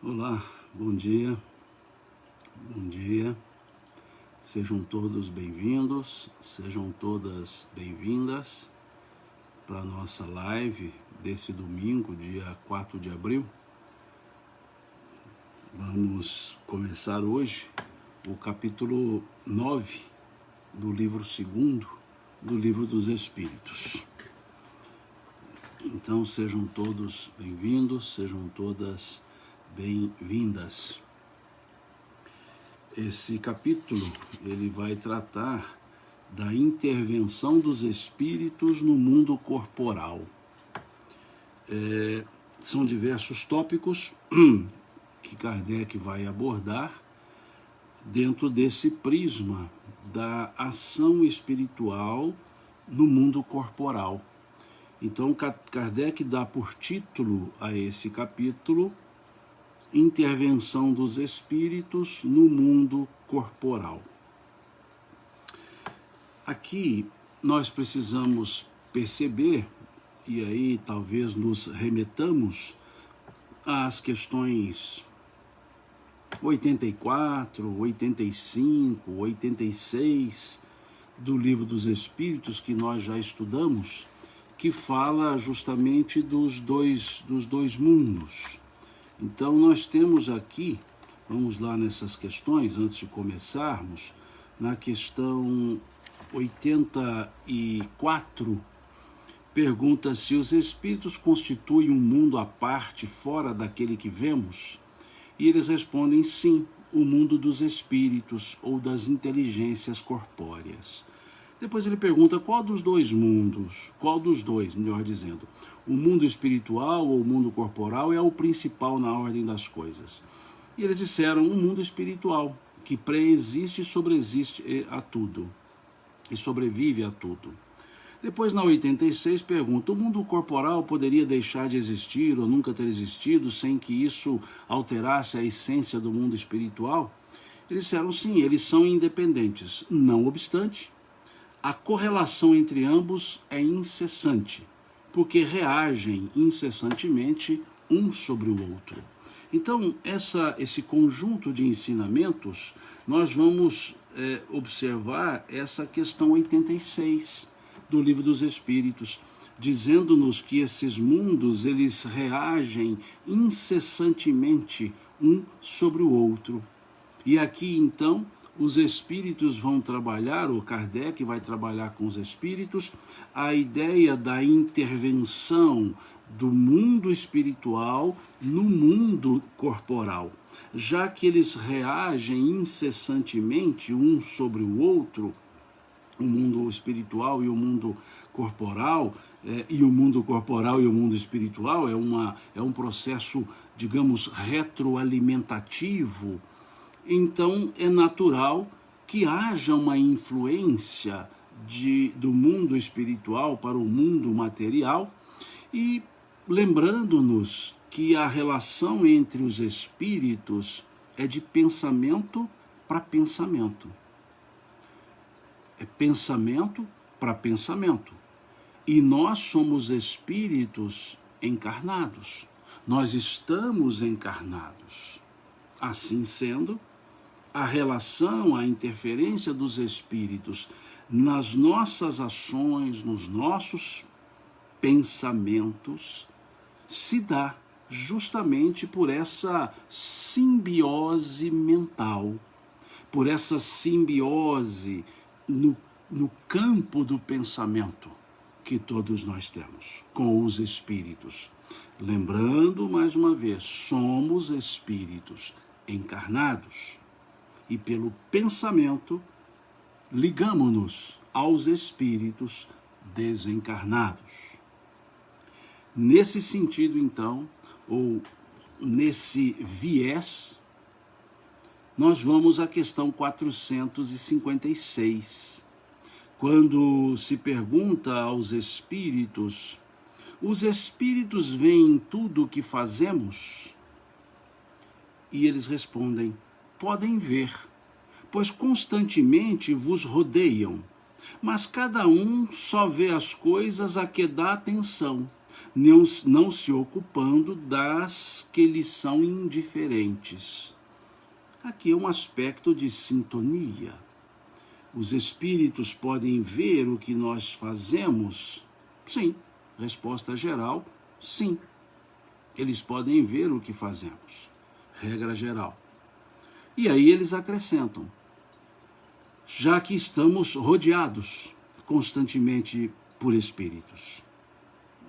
Olá, bom dia, bom dia. Sejam todos bem-vindos, sejam todas bem-vindas para a nossa live desse domingo, dia 4 de abril. Vamos começar hoje o capítulo 9 do livro 2º do Livro dos Espíritos. Então sejam todos bem-vindos, sejam todas bem-vindas. Esse capítulo ele vai tratar da intervenção dos espíritos no mundo corporal. São diversos tópicos que Kardec vai abordar dentro desse prisma da ação espiritual no mundo corporal. Então Kardec dá por título a esse capítulo Intervenção dos Espíritos no mundo corporal. Aqui nós precisamos perceber, e aí talvez nos remetamos às questões 84, 85, 86 do Livro dos Espíritos, que nós já estudamos, que fala justamente dos dois mundos. Então nós temos aqui, vamos lá nessas questões, antes de começarmos, na questão 84, pergunta se os espíritos constituem um mundo à parte, fora daquele que vemos, e eles respondem sim, o mundo dos espíritos ou das inteligências corpóreas. Depois ele pergunta qual dos dois mundos, melhor dizendo, o mundo espiritual ou o mundo corporal é o principal na ordem das coisas. E eles disseram o mundo espiritual, que preexiste e sobreexiste a tudo, e sobrevive a tudo. Depois na 86 pergunta, o mundo corporal poderia deixar de existir ou nunca ter existido sem que isso alterasse a essência do mundo espiritual? Eles disseram sim, eles são independentes, não obstante, a correlação entre ambos é incessante, porque reagem incessantemente um sobre o outro. Então, esse conjunto de ensinamentos, nós vamos observar essa questão 86 do Livro dos Espíritos, dizendo-nos que esses mundos, eles reagem incessantemente um sobre o outro. E aqui, então, os espíritos vão trabalhar, ou Kardec vai trabalhar com os espíritos, a ideia da intervenção do mundo espiritual no mundo corporal, já que eles reagem incessantemente um sobre o outro, o mundo espiritual e o mundo corporal, e o mundo corporal e o mundo espiritual é um processo, digamos, retroalimentativo. Então é natural que haja uma influência do mundo espiritual para o mundo material, e lembrando-nos que a relação entre os espíritos é de pensamento para pensamento. É pensamento para pensamento. E nós somos espíritos encarnados. Nós estamos encarnados. Assim sendo, a relação, a interferência dos espíritos nas nossas ações, nos nossos pensamentos, se dá justamente por essa simbiose mental, por essa simbiose no campo do pensamento que todos nós temos com os espíritos. Lembrando, mais uma vez, somos espíritos encarnados. E pelo pensamento, ligamo-nos aos espíritos desencarnados. Nesse sentido, então, ou nesse viés, nós vamos à questão 456, quando se pergunta aos espíritos, os espíritos veem tudo o que fazemos? E eles respondem, podem ver, pois constantemente vos rodeiam, mas cada um só vê as coisas a que dá atenção, não se ocupando das que lhes são indiferentes. Aqui é um aspecto de sintonia. Os espíritos podem ver o que nós fazemos? Sim. Resposta geral, sim. Eles podem ver o que fazemos. Regra geral. E aí eles acrescentam: já que estamos rodeados constantemente por espíritos.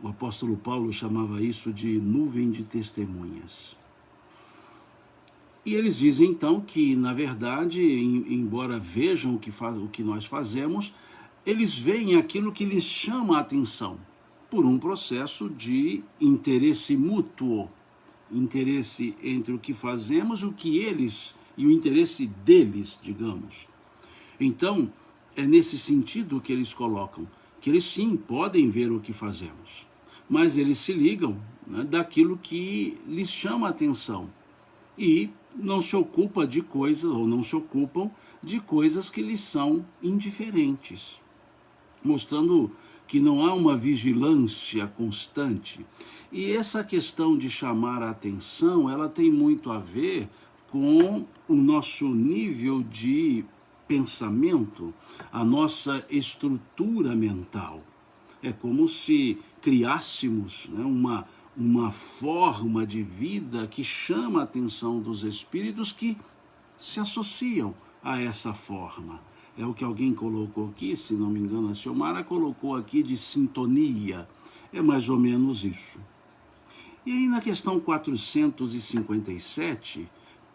O apóstolo Paulo chamava isso de nuvem de testemunhas. E eles dizem então que, na verdade, embora vejam o que nós fazemos, eles veem aquilo que lhes chama a atenção, por um processo de interesse mútuo, interesse entre o que fazemos, o que eles, e o interesse deles, digamos. Então, é nesse sentido que eles colocam, que eles sim podem ver o que fazemos, mas eles se ligam, né, daquilo que lhes chama a atenção e não se ocupa de coisas, ou não se ocupam de coisas que lhes são indiferentes, mostrando que não há uma vigilância constante. E essa questão de chamar a atenção, ela tem muito a ver com o nosso nível de pensamento, a nossa estrutura mental. É como se criássemos, né, uma forma de vida que chama a atenção dos espíritos que se associam a essa forma. É o que alguém colocou aqui, se não me engano, a Xiomara colocou aqui de sintonia. É mais ou menos isso. E aí na questão 457,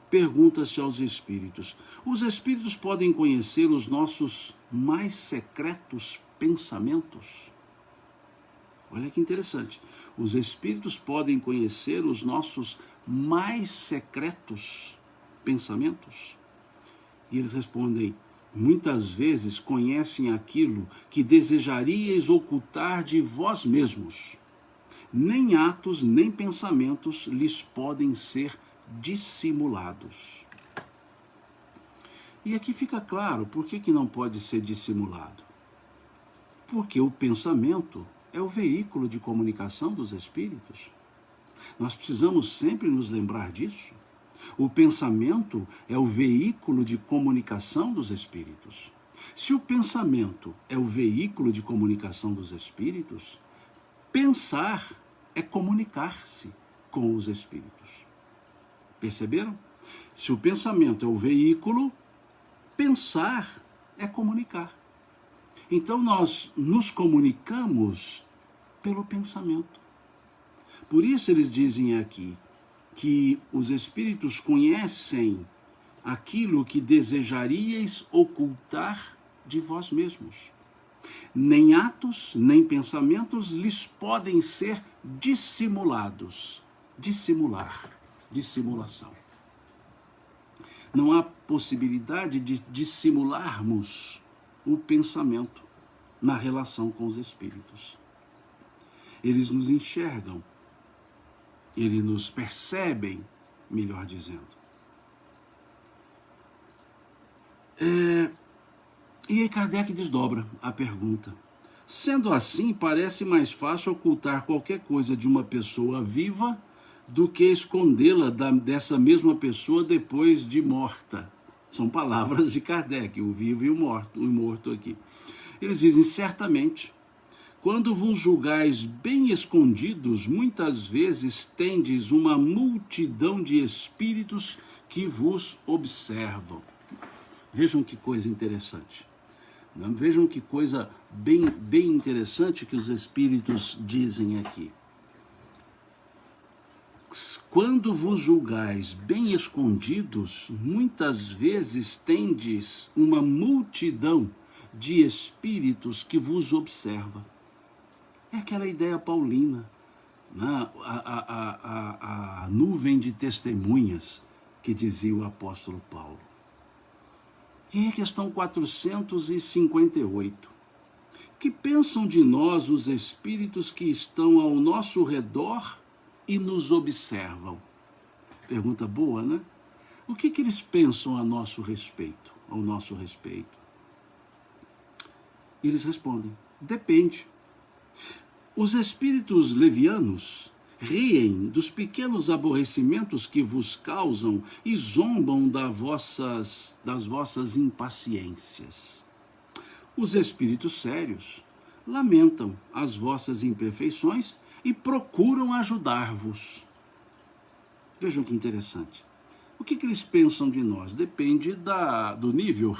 pergunta-se aos espíritos: os espíritos podem conhecer os nossos mais secretos pensamentos? Olha que interessante. Os espíritos podem conhecer os nossos mais secretos pensamentos? E eles respondem: muitas vezes conhecem aquilo que desejaríeis ocultar de vós mesmos. Nem atos, nem pensamentos lhes podem ser dissimulados. E aqui fica claro por que não pode ser dissimulado. Porque o pensamento é o veículo de comunicação dos espíritos. Nós precisamos sempre nos lembrar disso. O pensamento é o veículo de comunicação dos espíritos. Se o pensamento é o veículo de comunicação dos espíritos, pensar é comunicar-se com os espíritos. Perceberam? Se o pensamento é o veículo, pensar é comunicar. Então nós nos comunicamos pelo pensamento. Por isso eles dizem aqui que os espíritos conhecem aquilo que desejaríeis ocultar de vós mesmos. Nem atos, nem pensamentos lhes podem ser dissimulados. Dissimulação. Não há possibilidade de dissimularmos o pensamento na relação com os espíritos. Eles nos enxergam, eles nos percebem, melhor dizendo. E aí Kardec desdobra a pergunta. Sendo assim, parece mais fácil ocultar qualquer coisa de uma pessoa viva do que escondê-la dessa mesma pessoa depois de morta. São palavras de Kardec, o vivo e o morto aqui. Eles dizem: certamente, quando vos julgais bem escondidos, muitas vezes tendes uma multidão de espíritos que vos observam. Vejam que coisa interessante. Vejam que coisa bem interessante que os espíritos dizem aqui. Quando vos julgais bem escondidos, muitas vezes tendes uma multidão de espíritos que vos observa. É aquela ideia paulina, né? A nuvem de testemunhas que dizia o apóstolo Paulo. E a questão 458. Que pensam de nós os espíritos que estão ao nosso redor e nos observam? Pergunta boa, né? O que eles pensam a nosso respeito, ao nosso respeito? E eles respondem: depende. Os espíritos levianos riem dos pequenos aborrecimentos que vos causam e zombam das vossas impaciências. Os espíritos sérios lamentam as vossas imperfeições e procuram ajudar-vos. Vejam que interessante. O que eles pensam de nós? Depende do nível,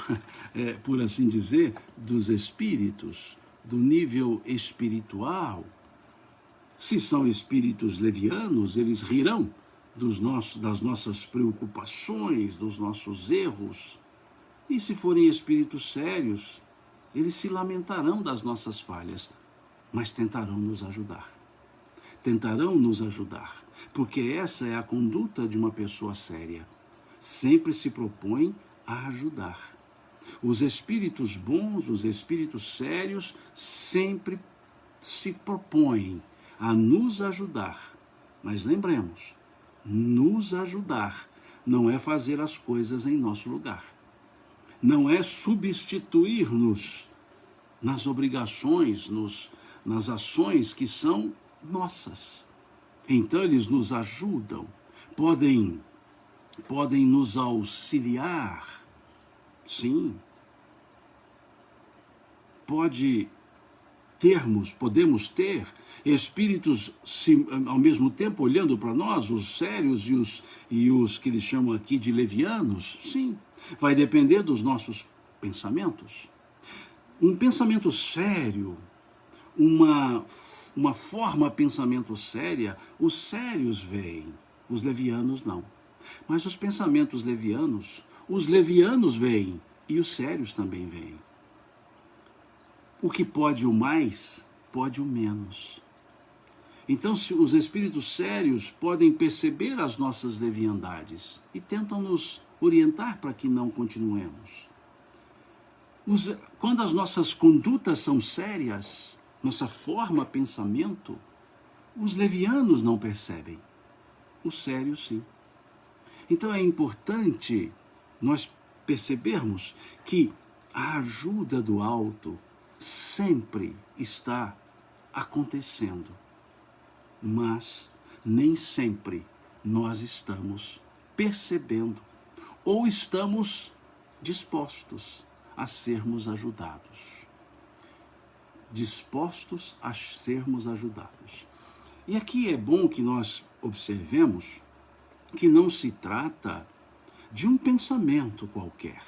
por assim dizer, dos espíritos, do nível espiritual. Se são espíritos levianos, eles rirão das nossas preocupações, dos nossos erros. E se forem espíritos sérios, eles se lamentarão das nossas falhas, mas tentarão nos ajudar. Tentarão nos ajudar, porque essa é a conduta de uma pessoa séria. Sempre se propõe a ajudar. Os espíritos bons, os espíritos sérios, sempre se propõem a nos ajudar. Mas lembremos, nos ajudar não é fazer as coisas em nosso lugar. Não é substituir-nos nas obrigações, nas ações que são nossas. Então eles nos ajudam, podem nos auxiliar, sim. Podemos ter espíritos ao mesmo tempo olhando para nós, os sérios e os que eles chamam aqui de levianos, sim. Vai depender dos nossos pensamentos. Um pensamento sério, uma forma pensamento séria, os sérios veem, os levianos não. Mas os pensamentos levianos, os levianos veem e os sérios também veem. O que pode o mais, pode o menos. Então, se os espíritos sérios podem perceber as nossas leviandades e tentam nos orientar para que não continuemos. Quando as nossas condutas são sérias, nossa forma pensamento, os levianos não percebem, os sérios sim. Então é importante nós percebermos que a ajuda do alto sempre está acontecendo, mas nem sempre nós estamos percebendo ou estamos dispostos a sermos ajudados. Dispostos a sermos ajudados. E aqui é bom que nós observemos que não se trata de um pensamento qualquer.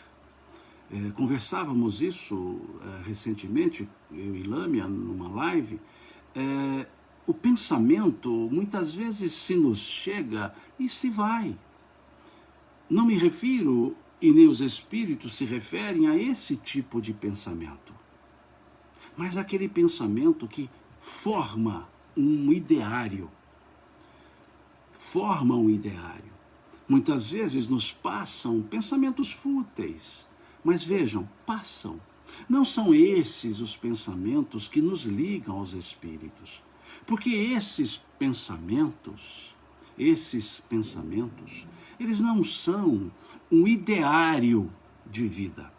Conversávamos isso recentemente, eu e Lâmia, numa live. O pensamento muitas vezes se nos chega e se vai. Não me refiro, e nem os espíritos se referem a esse tipo de pensamento, mas aquele pensamento que forma um ideário. Forma um ideário. Muitas vezes nos passam pensamentos fúteis, mas vejam, passam. Não são esses os pensamentos que nos ligam aos espíritos, porque esses pensamentos, eles não são um ideário de vida.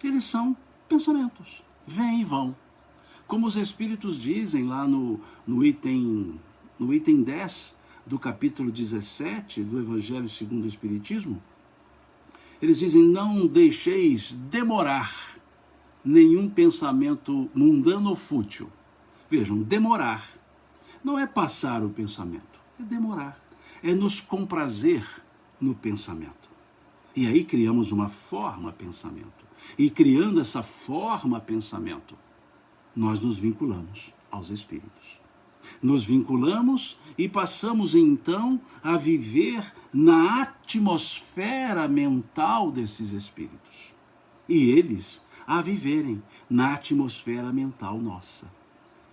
Eles são pensamentos, vêm e vão. Como os espíritos dizem lá no item 10 do capítulo 17 do Evangelho segundo o Espiritismo, eles dizem: não deixeis demorar nenhum pensamento mundano ou fútil. Vejam, demorar não é passar o pensamento, é demorar, é nos comprazer no pensamento. E aí criamos uma forma pensamento. E criando essa forma pensamento, nós nos vinculamos aos espíritos. Nos vinculamos e passamos então a viver na atmosfera mental desses espíritos. E eles a viverem na atmosfera mental nossa.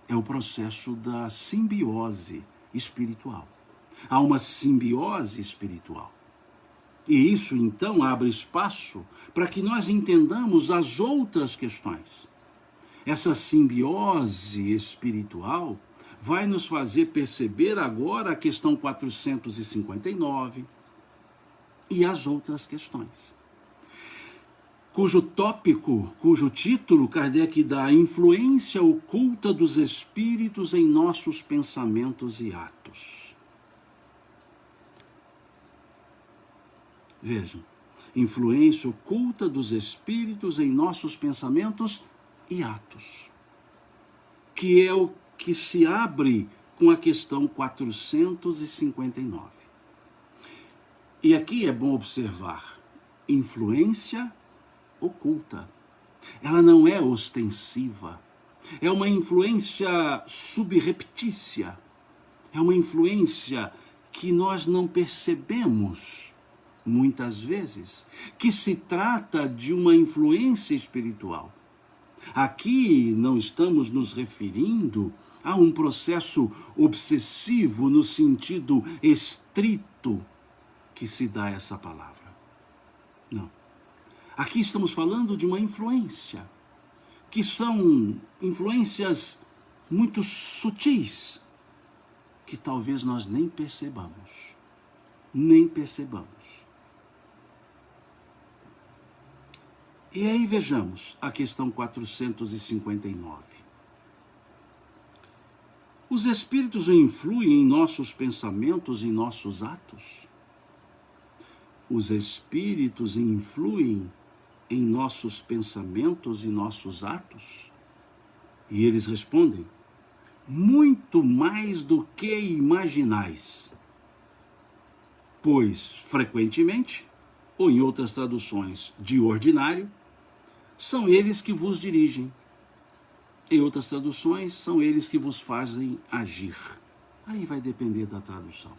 É o processo da simbiose espiritual. Há uma simbiose espiritual. E isso então abre espaço para que nós entendamos as outras questões. Essa simbiose espiritual vai nos fazer perceber agora a questão 459 e as outras questões. cujo tópico, cujo título Kardec dá: a influência oculta dos espíritos em nossos pensamentos e atos. Vejam, influência oculta dos espíritos em nossos pensamentos e atos, que é o que se abre com a questão 459. E aqui é bom observar: influência oculta. Ela não é ostensiva, é uma influência subreptícia, é uma influência que nós não percebemos muitas vezes, que se trata de uma influência espiritual. Aqui não estamos nos referindo a um processo obsessivo no sentido estrito que se dá essa palavra. Não. Aqui estamos falando de uma influência, que são influências muito sutis, que talvez nós nem percebamos. Nem percebamos. E aí vejamos a questão 459. Os espíritos influem em nossos pensamentos e nossos atos? Os espíritos influem em nossos pensamentos e nossos atos? E eles respondem: muito mais do que imaginais. Pois, frequentemente, ou em outras traduções, de ordinário, são eles que vos dirigem. Em outras traduções, são eles que vos fazem agir. Aí vai depender da tradução.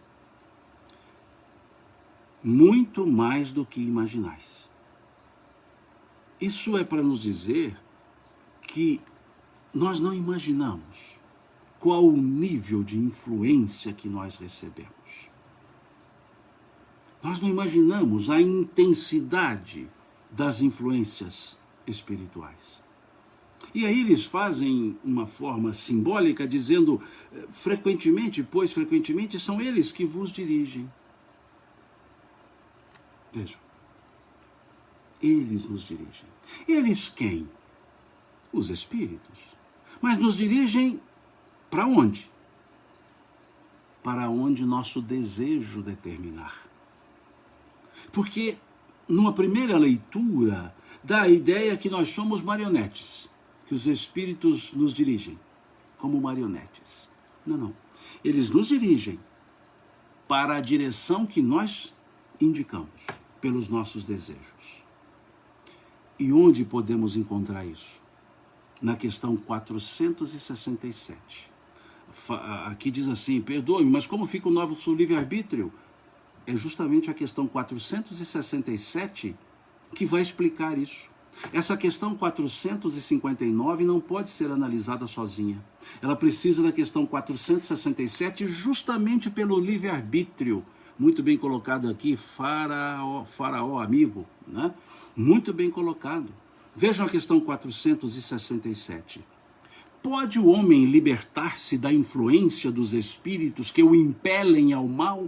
Muito mais do que imaginais. Isso é para nos dizer que nós não imaginamos qual o nível de influência que nós recebemos. Nós não imaginamos a intensidade das influências espirituais. E aí eles fazem uma forma simbólica dizendo frequentemente, pois frequentemente são eles que vos dirigem. Vejam, eles nos dirigem. Eles quem? Os espíritos. Mas nos dirigem para onde? Para onde nosso desejo determinar. Porque numa primeira leitura dá a ideia que nós somos marionetes, que os espíritos nos dirigem como marionetes. Não, não. Eles nos dirigem para a direção que nós indicamos pelos nossos desejos. E onde podemos encontrar isso? Na questão 467. Aqui diz assim: perdoe-me, mas como fica o nosso livre-arbítrio? É justamente a questão 467 que vai explicar isso. Essa questão 459 não pode ser analisada sozinha. Ela precisa da questão 467 justamente pelo livre-arbítrio. Muito bem colocado aqui, faraó amigo, né? Muito bem colocado. Vejam a questão 467. Pode o homem libertar-se da influência dos espíritos que o impelem ao mal?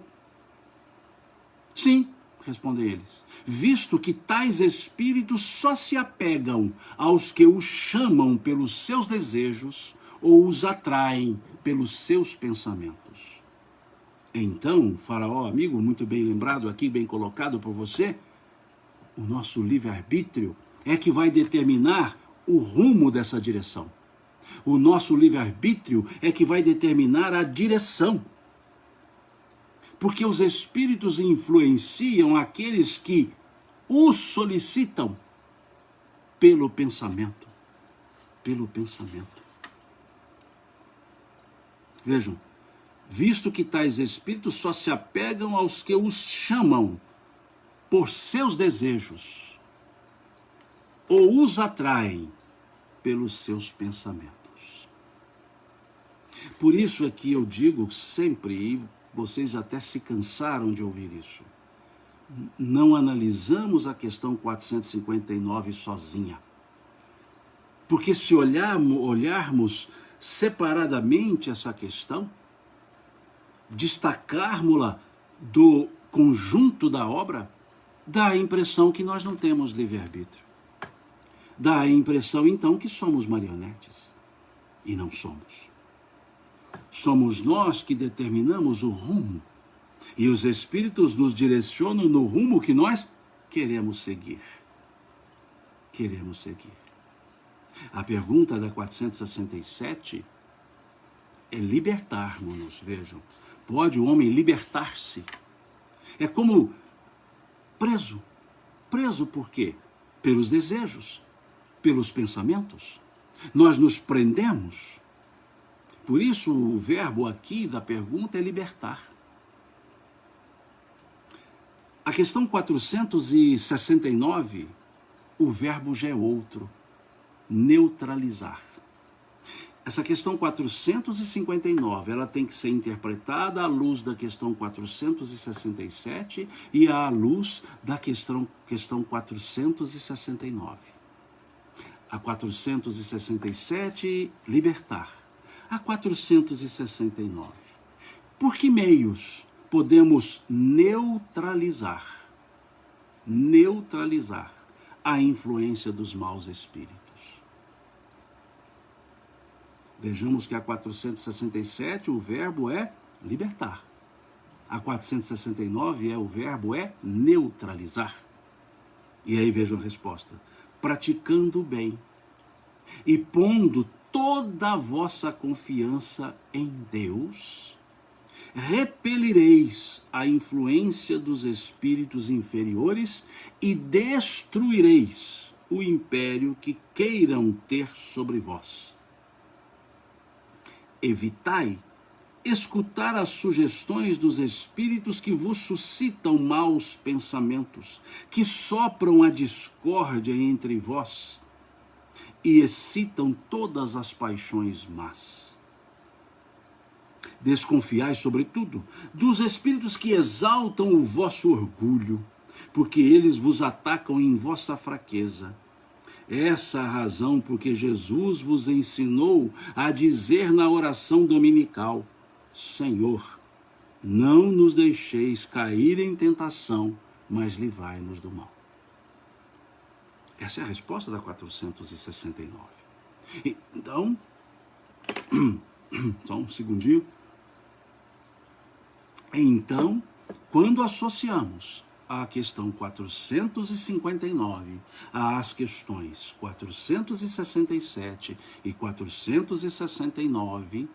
Sim, respondem eles, visto que tais espíritos só se apegam aos que os chamam pelos seus desejos ou os atraem pelos seus pensamentos. Então, faraó amigo, muito bem lembrado aqui, bem colocado por você, o nosso livre-arbítrio é que vai determinar o rumo dessa direção. O nosso livre-arbítrio é que vai determinar a direção. Porque os espíritos influenciam aqueles que os solicitam pelo pensamento. Pelo pensamento. Vejam, visto que tais espíritos só se apegam aos que os chamam por seus desejos, ou os atraem pelos seus pensamentos. Por isso é que eu digo sempre, e vocês até se cansaram de ouvir isso, não analisamos a questão 459 sozinha. Porque se olharmos separadamente essa questão, destacarmos-la do conjunto da obra, dá a impressão que nós não temos livre-arbítrio. dá a impressão então que somos marionetes. E não somos. Somos nós que determinamos o rumo. E os Espíritos nos direcionam no rumo que nós queremos seguir. Queremos seguir. A pergunta da 467 é libertarmos-nos, vejam. Pode o homem libertar-se? É como preso. Preso por quê? Pelos desejos, pelos pensamentos. Nós nos prendemos. Por isso o verbo aqui da pergunta é libertar. A questão 469, o verbo já é outro. Neutralizar. Essa questão 459, ela tem que ser interpretada à luz da questão 467 e à luz da questão 469. A 467, libertar. A 469. Por que meios podemos neutralizar a influência dos maus espíritos? Vejamos que a 467, o verbo é libertar. A 469, o verbo é neutralizar. E aí vejam a resposta. Praticando o bem e pondo toda a vossa confiança em Deus, repelireis a influência dos espíritos inferiores e destruireis o império que queiram ter sobre vós. Evitai escutar as sugestões dos espíritos que vos suscitam maus pensamentos, que sopram a discórdia entre vós e excitam todas as paixões más. Desconfiai, sobretudo, dos espíritos que exaltam o vosso orgulho, porque eles vos atacam em vossa fraqueza. Essa a razão porque Jesus vos ensinou a dizer na oração dominical: Senhor, não nos deixeis cair em tentação, mas livrai-nos do mal. Essa é a resposta da 469. Então, só um segundinho. Então, quando associamos a questão 459 às questões 467 e 469,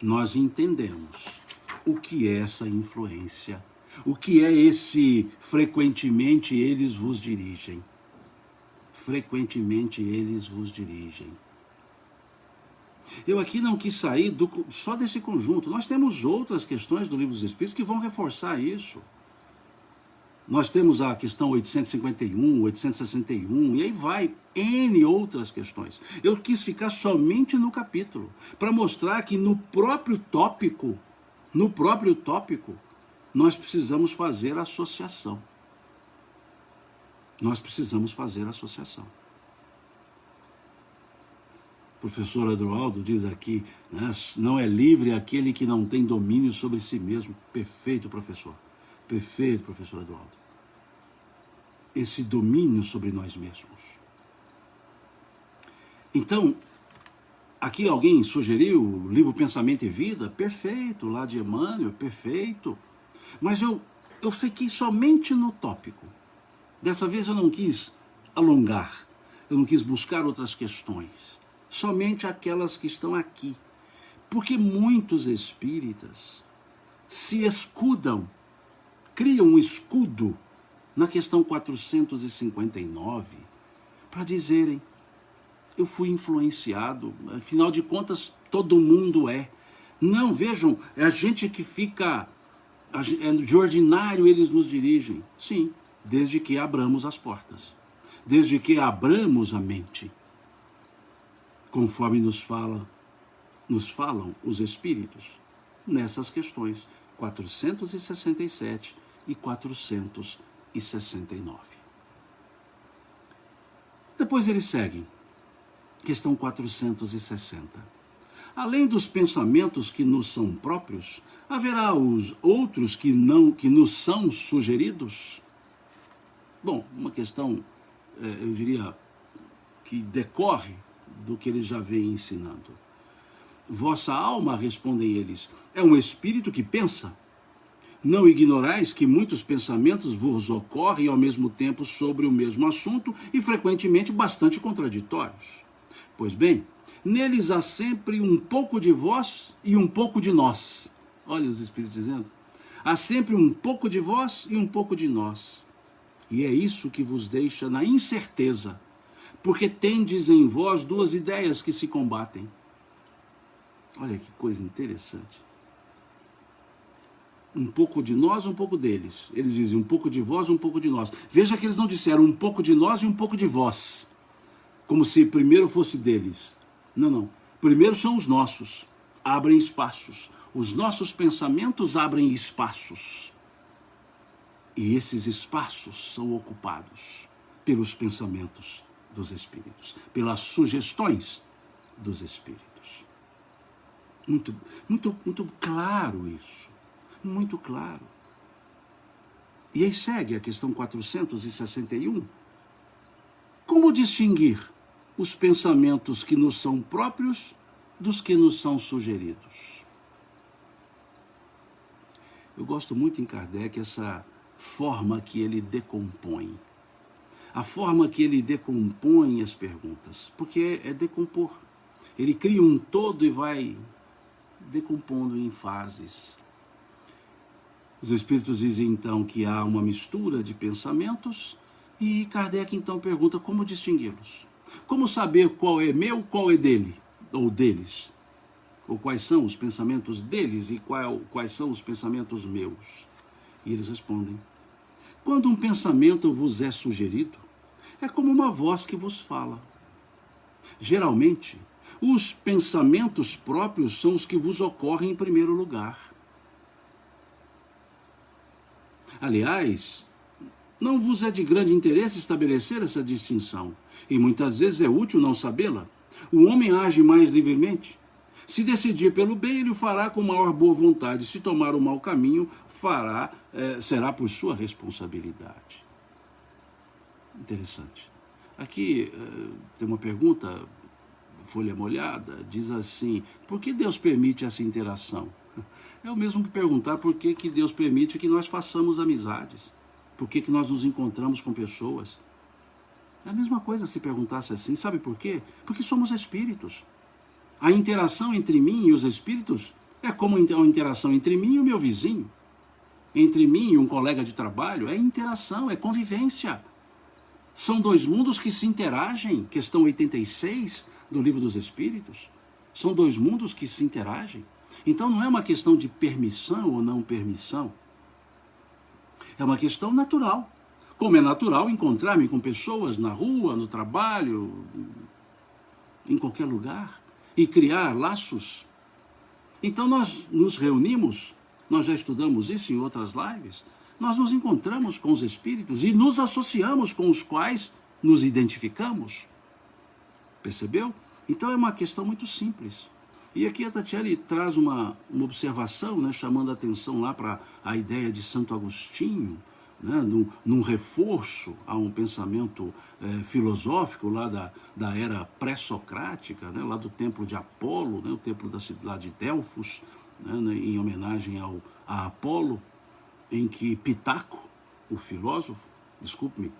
nós entendemos o que é essa influência, o que é esse frequentemente eles vos dirigem. Frequentemente eles vos dirigem. Eu aqui não quis sair só desse conjunto. Nós temos outras questões do Livro dos Espíritos que vão reforçar isso. Nós temos a questão 851, 861, e aí vai, N outras questões. Eu quis ficar somente no capítulo, para mostrar que no próprio tópico, nós precisamos fazer a associação. Nós precisamos fazer a associação. O professor Adroaldo diz aqui, né, não é livre aquele que não tem domínio sobre si mesmo. Perfeito, professor. Perfeito, professor Adroaldo. Esse domínio sobre nós mesmos. Então, aqui alguém sugeriu o livro Pensamento e Vida, perfeito, lá de Emmanuel, perfeito. Mas eu fiquei somente no tópico. Dessa vez eu não quis alongar, eu não quis buscar outras questões, somente aquelas que estão aqui. Porque muitos espíritas se escudam, criam um escudo na questão 459 para dizerem: eu fui influenciado, afinal de contas todo mundo é. Não, vejam, é a gente que fica, de ordinário eles nos dirigem. Sim, desde que abramos as portas, desde que abramos a mente, conforme nos falam os espíritos nessas questões 467 e 469. Depois eles seguem, questão 460. Além dos pensamentos que nos são próprios, haverá os outros que nos são sugeridos? Bom, uma questão, eu diria, que decorre do que ele já vem ensinando. Vossa alma, respondem eles, é um espírito que pensa. Não ignorais que muitos pensamentos vos ocorrem ao mesmo tempo sobre o mesmo assunto e frequentemente bastante contraditórios. Pois bem, neles há sempre um pouco de vós e um pouco de nós. Olha os espíritos dizendo. Há sempre um pouco de vós e um pouco de nós. E é isso que vos deixa na incerteza, porque tendes em vós duas ideias que se combatem. Olha que coisa interessante. Um pouco de nós, um pouco deles. Eles dizem um pouco de vós, um pouco de nós. Veja que eles não disseram um pouco de nós e um pouco de vós, como se primeiro fosse deles. Não, não. Primeiro são os nossos. Abrem espaços. Os nossos pensamentos abrem espaços. E esses espaços são ocupados pelos pensamentos dos espíritos, pelas sugestões dos espíritos. Muito claro isso. Muito claro. E aí segue a questão 461. Como distinguir os pensamentos que nos são próprios dos que nos são sugeridos? Eu gosto muito em Kardec essa forma que ele decompõe. A forma que ele decompõe as perguntas. Porque é decompor. Ele cria um todo e vai decompondo em fases. Os espíritos dizem então que há uma mistura de pensamentos e Kardec então pergunta como distingui-los. Como saber qual é meu, qual é dele, ou deles? Ou quais são os pensamentos deles e quais são os pensamentos meus? E eles respondem: quando um pensamento vos é sugerido, é como uma voz que vos fala. Geralmente, os pensamentos próprios são os que vos ocorrem em primeiro lugar. Aliás, não vos é de grande interesse estabelecer essa distinção, e muitas vezes é útil não sabê-la. O homem age mais livremente. Se decidir pelo bem, ele o fará com maior boa vontade. Se tomar o mau caminho, será por sua responsabilidade. Interessante. Aqui tem uma pergunta, folha molhada, diz assim: por que Deus permite essa interação? É o mesmo que perguntar por que Deus permite que nós façamos amizades. Por que nós nos encontramos com pessoas. É a mesma coisa se perguntasse assim. Sabe por quê? Porque somos espíritos. A interação entre mim e os espíritos é como a interação entre mim e o meu vizinho. Entre mim e um colega de trabalho. É interação, é convivência. São dois mundos que se interagem. Questão 86 do Livro dos Espíritos. São dois mundos que se interagem. Então não é uma questão de permissão ou não permissão. É uma questão natural. Como é natural encontrar-me com pessoas na rua, no trabalho, em qualquer lugar, e criar laços. Então nós nos reunimos, nós já estudamos isso em outras lives, nós nos encontramos com os espíritos e nos associamos com os quais nos identificamos. Percebeu? Então é uma questão muito simples. E aqui a Tatiele traz uma observação, né, chamando a atenção lá para a ideia de Santo Agostinho, né, num reforço a um pensamento filosófico lá da era pré-socrática, né, lá do templo de Apolo, né, o templo da cidade de Delfos, né, em homenagem a Apolo, em que Pitaco, o filósofo, desculpe-me,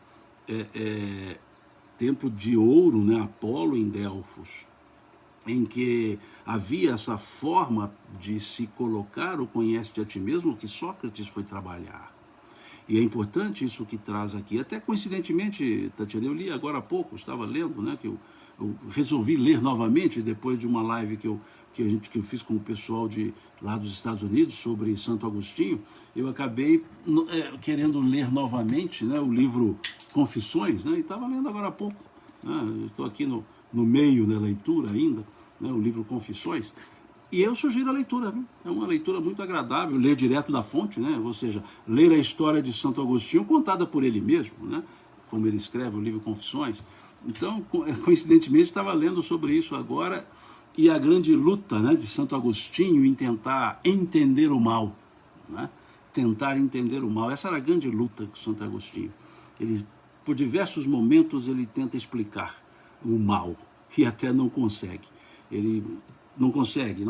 templo de ouro, né, Apolo em Delfos, em que havia essa forma de se colocar o conhece-te a ti mesmo que Sócrates foi trabalhar. E é importante isso que traz aqui. Até coincidentemente, Tatiana, eu li agora há pouco, estava lendo, né, que eu resolvi ler novamente depois de uma live que eu fiz com o pessoal lá dos Estados Unidos sobre Santo Agostinho. Eu acabei querendo ler novamente, né, o livro Confissões, né, e estava lendo agora há pouco. Né, estou aqui no meio da leitura ainda, né, o livro Confissões, e eu sugiro a leitura, viu? É uma leitura muito agradável, ler direto da fonte, né? Ou seja, ler a história de Santo Agostinho contada por ele mesmo, né? Como ele escreve o livro Confissões. Então, coincidentemente, estava lendo sobre isso agora, e a grande luta, né, de Santo Agostinho em tentar entender o mal, né? Tentar entender o mal, essa era a grande luta com Santo Agostinho. Ele, por diversos momentos, ele tenta explicar o mal, e até não consegue. Ele não consegue,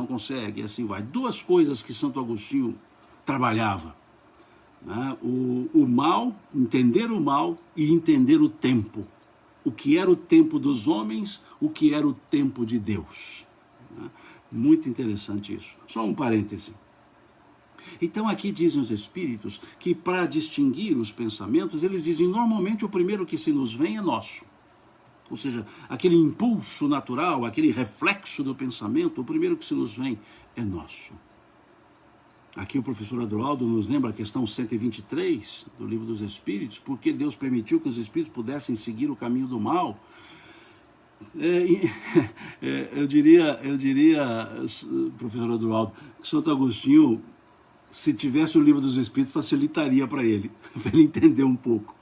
e assim vai. Duas coisas que Santo Agostinho trabalhava, né? O mal, entender o mal e entender o tempo. O que era o tempo dos homens, o que era o tempo de Deus. Né? Muito interessante isso. Só um parêntese. Então aqui dizem os espíritos que para distinguir os pensamentos, eles dizem normalmente o primeiro que se nos vem é nosso. Ou seja, aquele impulso natural, aquele reflexo do pensamento, o primeiro que se nos vem é nosso. Aqui o professor Adroaldo nos lembra a questão 123 do Livro dos Espíritos, porque Deus permitiu que os espíritos pudessem seguir o caminho do mal. Eu diria, professor Adroaldo, que Santo Agostinho, se tivesse o Livro dos Espíritos, facilitaria para ele entender um pouco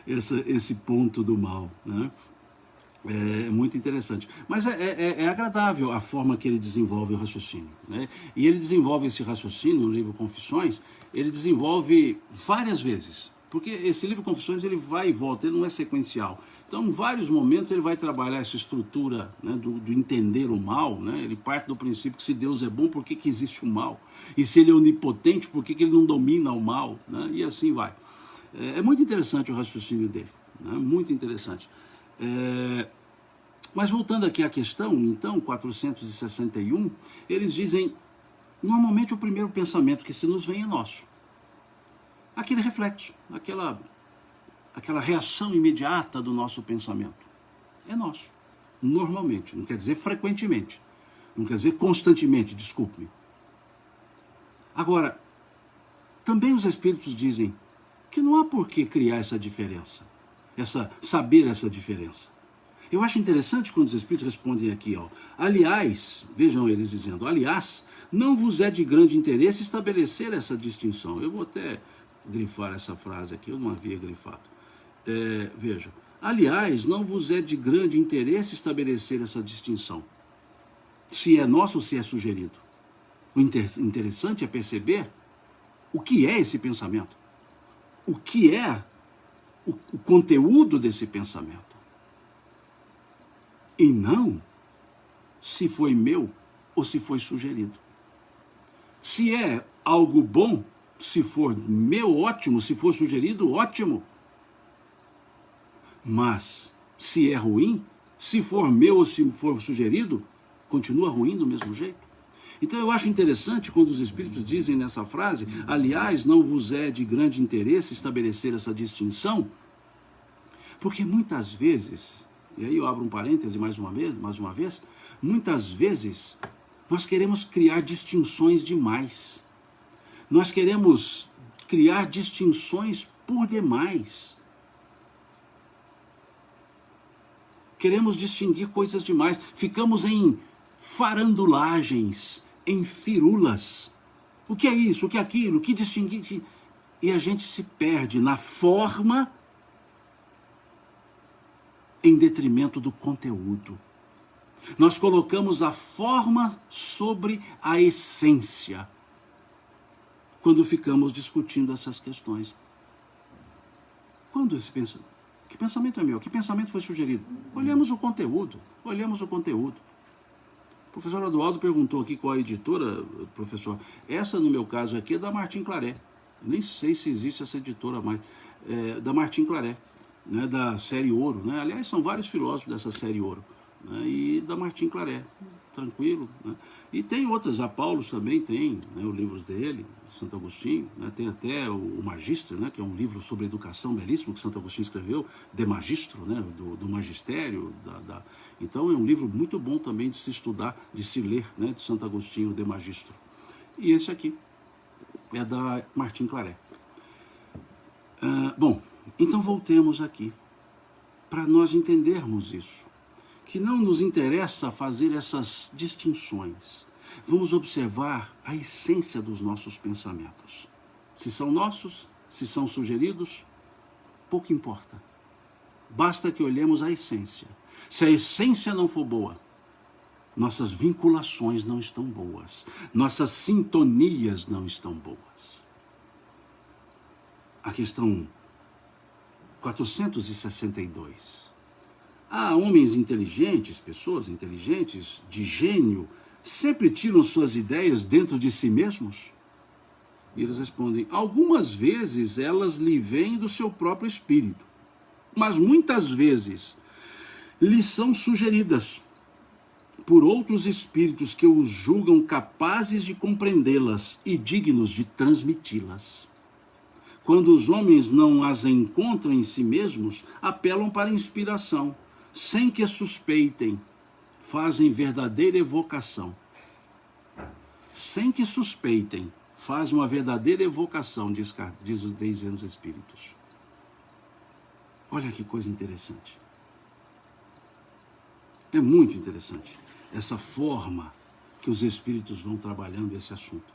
esse ponto do mal, né? É muito interessante. Mas é agradável a forma que ele desenvolve o raciocínio, né? E ele desenvolve esse raciocínio no livro Confissões, ele desenvolve várias vezes. Porque esse livro Confissões, ele vai e volta, ele não é sequencial. Então, em vários momentos, ele vai trabalhar essa estrutura, né, do entender o mal, né? Ele parte do princípio que se Deus é bom, por que existe o mal? E se ele é onipotente, por que ele não domina o mal? Né? E assim vai. É muito interessante o raciocínio dele, né? Muito interessante. Mas voltando aqui à questão, então, 461, eles dizem, normalmente o primeiro pensamento que se nos vem é nosso. Aquele reflexo, aquela reação imediata do nosso pensamento. É nosso. Normalmente, não quer dizer frequentemente, não quer dizer constantemente, desculpe-me. Agora, também os espíritos dizem que não há por que criar essa diferença, saber essa diferença. Eu acho interessante quando os espíritos respondem aqui, ó. Aliás, vejam eles dizendo, aliás, não vos é de grande interesse estabelecer essa distinção. Eu vou até grifar essa frase aqui, eu não havia grifado. Vejam, aliás, não vos é de grande interesse estabelecer essa distinção. Se é nosso ou se é sugerido. O interessante é perceber o que é esse pensamento. O que é o conteúdo desse pensamento. E não se foi meu ou se foi sugerido. Se é algo bom, se for meu, ótimo. Se for sugerido, ótimo. Mas se é ruim, se for meu ou se for sugerido, continua ruim do mesmo jeito. Então eu acho interessante quando os espíritos dizem nessa frase, aliás, não vos é de grande interesse estabelecer essa distinção, porque muitas vezes... E aí eu abro um parêntese mais uma vez, muitas vezes nós queremos criar distinções demais. Nós queremos criar distinções por demais. Queremos distinguir coisas demais. Ficamos em farandulagens, em firulas. O que é isso? O que é aquilo? O que distinguir? E a gente se perde na forma em detrimento do conteúdo. Nós colocamos a forma sobre a essência quando ficamos discutindo essas questões. Quando esse pensamento? Que pensamento é meu? Que pensamento foi sugerido? Olhemos o conteúdo. O professor Adroaldo perguntou aqui qual a editora, professor. Essa, no meu caso aqui, é da Martim Claret. Eu nem sei se existe essa editora mais. Da Martim Claret. Né, da série Ouro, né? Aliás, são vários filósofos dessa série Ouro, né? E da Martim Claret, tranquilo, né? E tem outras, a Paulus também tem, né, os livros dele, Santo Agostinho, né? Tem até o Magistro, né, que é um livro sobre educação belíssimo que Santo Agostinho escreveu, De Magistro, né, do magistério, então é um livro muito bom também de se estudar, de se ler, né, de Santo Agostinho, De Magistro. E esse aqui é da Martim Claret. Bom, então voltemos aqui, para nós entendermos isso, que não nos interessa fazer essas distinções. Vamos observar a essência dos nossos pensamentos. Se são nossos, se são sugeridos, pouco importa. Basta que olhemos a essência. Se a essência não for boa, nossas vinculações não estão boas, nossas sintonias não estão boas. A questão 462. Há homens inteligentes, pessoas inteligentes, de gênio, sempre tiram suas ideias dentro de si mesmos? E eles respondem, algumas vezes elas lhe vêm do seu próprio espírito, mas muitas vezes lhes são sugeridas por outros espíritos que os julgam capazes de compreendê-las e dignos de transmiti-las. Quando os homens não as encontram em si mesmos, apelam para a inspiração, sem que suspeitem, fazem verdadeira evocação. Sem que suspeitem, fazem uma verdadeira evocação, dizem os espíritos. Olha que coisa interessante. É muito interessante essa forma que os espíritos vão trabalhando esse assunto.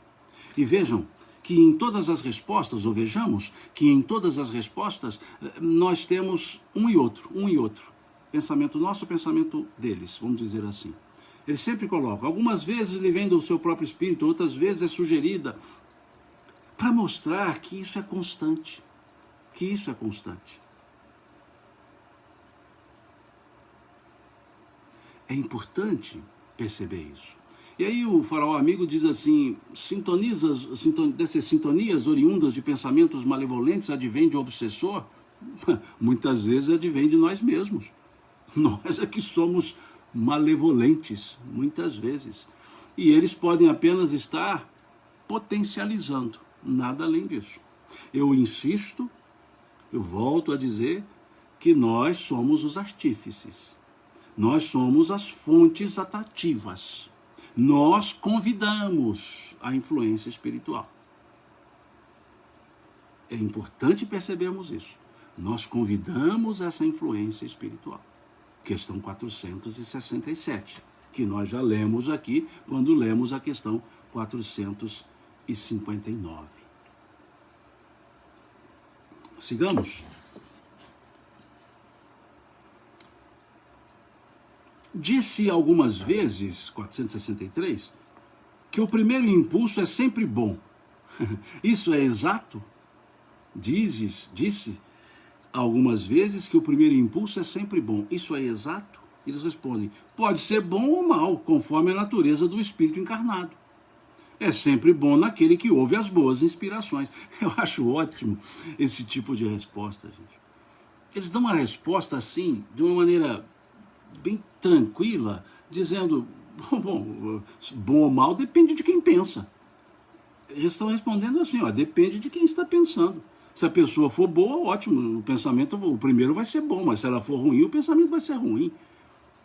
E vejam que em todas as respostas, ou vejamos que em todas as respostas, nós temos um e outro. Pensamento nosso, pensamento deles, vamos dizer assim. Eles sempre colocam, algumas vezes ele vem do seu próprio espírito, outras vezes é sugerida, para mostrar que isso é constante. É importante perceber isso. E aí o faraó amigo diz assim, dessas sintonias oriundas de pensamentos malevolentes advém de um obsessor? Muitas vezes advém de nós mesmos. Nós é que somos malevolentes, muitas vezes. E eles podem apenas estar potencializando, nada além disso. Eu insisto, eu volto a dizer que nós somos os artífices. Nós somos as fontes atrativas. Nós convidamos a influência espiritual. É importante percebermos isso. Nós convidamos essa influência espiritual. Questão 467, que nós já lemos aqui, quando lemos a questão 459. Sigamos. Disse algumas vezes, 463, que o primeiro impulso é sempre bom. Isso é exato? Disse algumas vezes que o primeiro impulso é sempre bom. Isso é exato? Eles respondem, pode ser bom ou mal, conforme a natureza do espírito encarnado. É sempre bom naquele que ouve as boas inspirações. Eu acho ótimo esse tipo de resposta, gente. Eles dão uma resposta assim, de uma maneira bem tranquila, dizendo, bom ou mal depende de quem pensa. Eles estão respondendo assim, depende de quem está pensando. Se a pessoa for boa, ótimo, o primeiro vai ser bom, mas se ela for ruim, o pensamento vai ser ruim.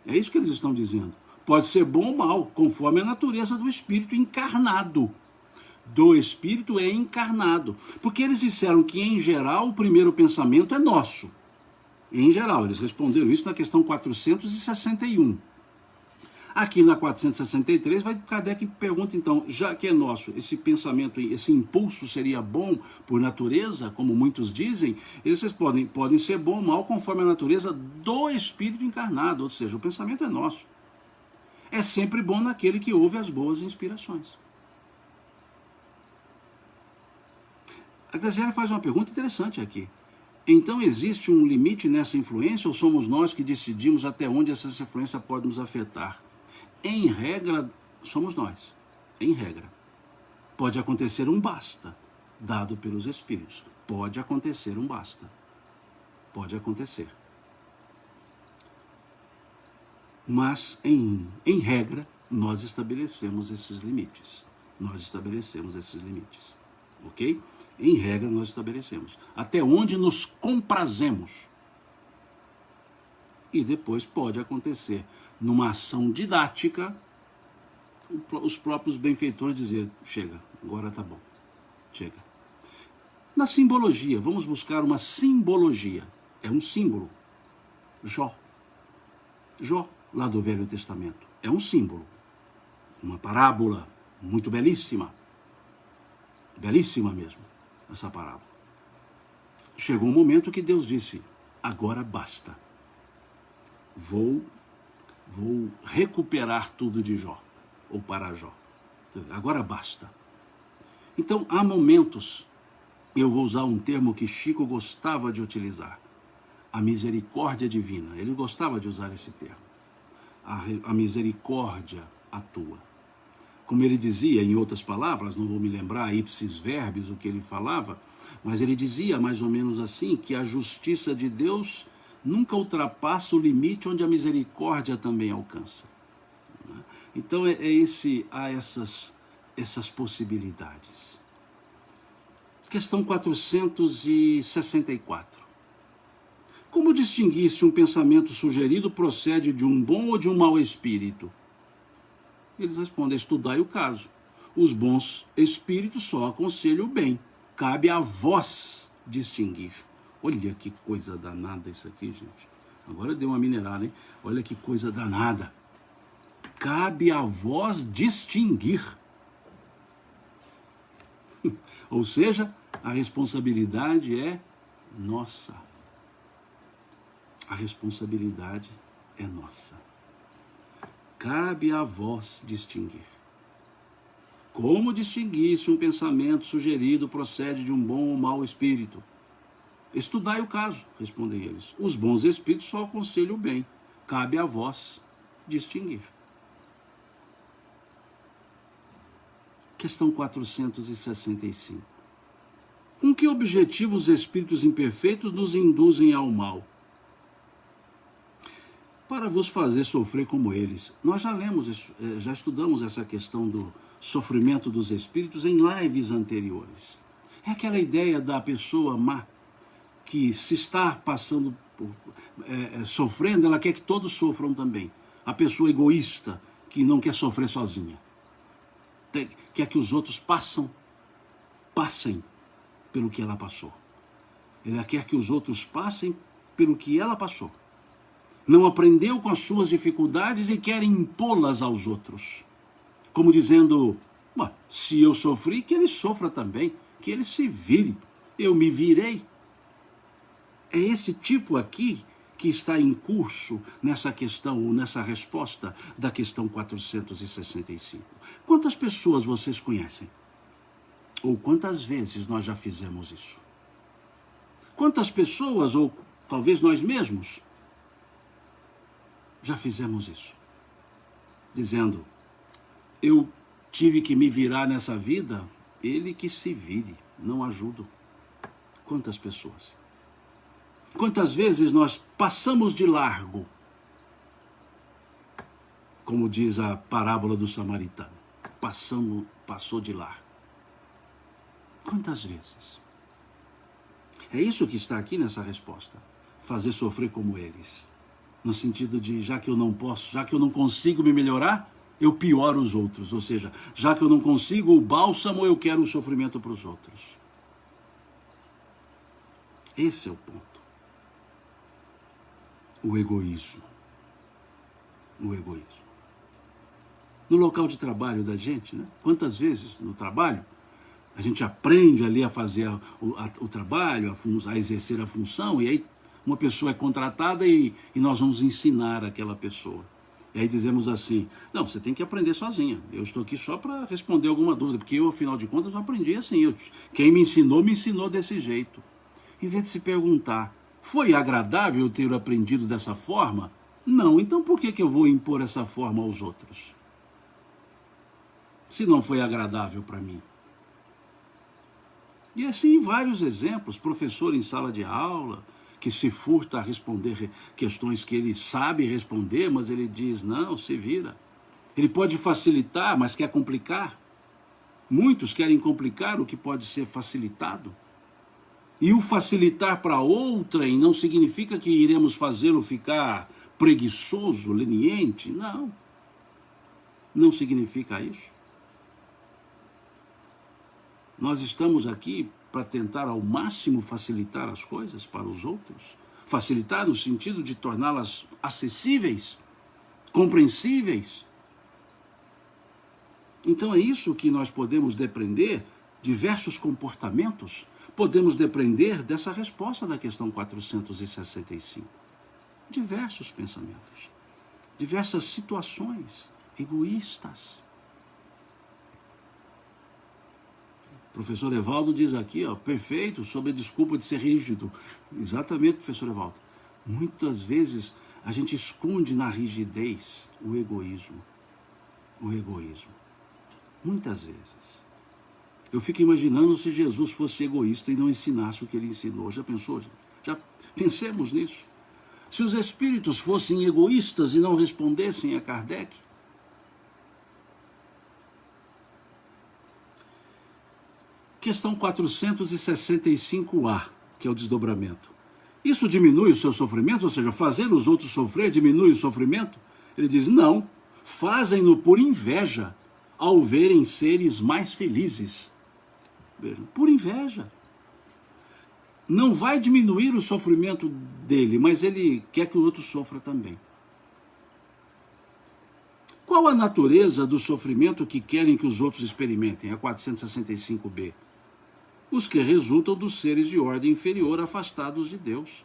É isso que eles estão dizendo. Pode ser bom ou mal, conforme a natureza do espírito encarnado. Do espírito é encarnado. Porque eles disseram que, em geral, o primeiro pensamento é nosso. Em geral, eles responderam isso na questão 461. Aqui na 463, Kardec pergunta então, já que é nosso, esse pensamento, esse impulso seria bom por natureza, como muitos dizem, eles respondem, podem ser bom ou mal conforme a natureza do espírito encarnado, ou seja, o pensamento é nosso. É sempre bom naquele que ouve as boas inspirações. A Graziele faz uma pergunta interessante aqui. Então existe um limite nessa influência ou somos nós que decidimos até onde essa influência pode nos afetar? Em regra, somos nós. Em regra. Pode acontecer um basta, dado pelos espíritos. Pode acontecer um basta. Pode acontecer. Mas, em regra, nós estabelecemos esses limites. Ok? Em regra, nós estabelecemos. Até onde nos comprazemos. E depois pode acontecer, numa ação didática, os próprios benfeitores dizer, chega, agora tá bom, chega. Na simbologia, vamos buscar uma simbologia. É um símbolo. Jó, lá do Velho Testamento. É um símbolo. Uma parábola muito belíssima. Belíssima mesmo, essa parábola. Chegou um momento que Deus disse, agora basta. Vou recuperar tudo de Jó, ou para Jó. Agora basta. Então, há momentos, eu vou usar um termo que Chico gostava de utilizar. a misericórdia divina. Ele gostava de usar esse termo. A misericórdia atua. Como ele dizia, em outras palavras, não vou me lembrar ipsis verbis o que ele falava, mas ele dizia mais ou menos assim, que a justiça de Deus nunca ultrapassa o limite onde a misericórdia também alcança. Então há essas possibilidades. Questão 464. Como distinguir se um pensamento sugerido procede de um bom ou de um mau espírito? Eles respondem: estudai o caso. Os bons espíritos só aconselham o bem. Cabe a vós distinguir. Olha que coisa danada isso aqui, gente. Agora deu uma minerada, hein? Olha que coisa danada. Cabe a vós distinguir. Ou seja, a responsabilidade é nossa. A responsabilidade é nossa. Cabe a vós distinguir. Como distinguir se um pensamento sugerido procede de um bom ou mau espírito? Estudai o caso, respondem eles. Os bons espíritos só aconselham o bem. Cabe a vós distinguir. Questão 465. Com que objetivo os espíritos imperfeitos nos induzem ao mal? Para vos fazer sofrer como eles. Nós já estudamos essa questão do sofrimento dos espíritos em lives anteriores. É aquela ideia da pessoa má, que se está passando, sofrendo, ela quer que todos sofram também. A pessoa egoísta, que não quer sofrer sozinha. Quer que os outros passem pelo que ela passou. Ela quer que os outros passem pelo que ela passou. Não aprendeu com as suas dificuldades e quer impô-las aos outros. Como dizendo: se eu sofri, que ele sofra também, que ele se vire, eu me virei. É esse tipo aqui que está em curso nessa questão, ou nessa resposta da questão 465. Quantas pessoas vocês conhecem? Ou quantas vezes nós já fizemos isso? Quantas pessoas, ou talvez nós mesmos, já fizemos isso? Dizendo: eu tive que me virar nessa vida, ele que se vire, não ajudo. Quantas pessoas? Quantas vezes nós passamos de largo, como diz a parábola do samaritano, passou de largo. Quantas vezes? É isso que está aqui nessa resposta. Fazer sofrer como eles. No sentido de, já que eu não posso, já que eu não consigo me melhorar, eu pioro os outros. Ou seja, já que eu não consigo o bálsamo, eu quero o sofrimento para os outros. Esse é o ponto. O egoísmo. O egoísmo. No local de trabalho da gente, né? Quantas vezes no trabalho a gente aprende ali a fazer o trabalho, a exercer a função, e aí uma pessoa é contratada e nós vamos ensinar aquela pessoa. E aí dizemos assim: não, você tem que aprender sozinha. Eu estou aqui só para responder alguma dúvida, porque eu, afinal de contas, eu aprendi assim. Quem me ensinou desse jeito. Em vez de se perguntar: foi agradável eu ter aprendido dessa forma? Não, então por que eu vou impor essa forma aos outros? Se não foi agradável para mim. E assim vários exemplos. Professor em sala de aula, que se furta a responder questões que ele sabe responder, mas ele diz: não, se vira. Ele pode facilitar, mas quer complicar. Muitos querem complicar o que pode ser facilitado. E o facilitar para outrem não significa que iremos fazê-lo ficar preguiçoso, leniente. Não. Não significa isso. Nós estamos aqui para tentar ao máximo facilitar as coisas para os outros. Facilitar no sentido de torná-las acessíveis, compreensíveis. Então é isso que nós podemos depreender, diversos comportamentos, podemos depreender dessa resposta da questão 465. Diversos pensamentos, diversas situações egoístas. O professor Evaldo diz aqui, perfeito, sob a desculpa de ser rígido. Exatamente, professor Evaldo. Muitas vezes a gente esconde na rigidez o egoísmo. O egoísmo. Muitas vezes. Eu fico imaginando se Jesus fosse egoísta e não ensinasse o que ele ensinou. Já pensou? Já pensemos nisso. Se os espíritos fossem egoístas e não respondessem a Kardec. Questão 465A, que é o desdobramento. Isso diminui o seu sofrimento? Ou seja, fazer os outros sofrer diminui o sofrimento? Ele diz, não, fazem-no por inveja, ao verem seres mais felizes. Vejam, por inveja. Não vai diminuir o sofrimento dele, mas ele quer que o outro sofra também. Qual a natureza do sofrimento que querem que os outros experimentem? A 465B. Os que resultam dos seres de ordem inferior afastados de Deus.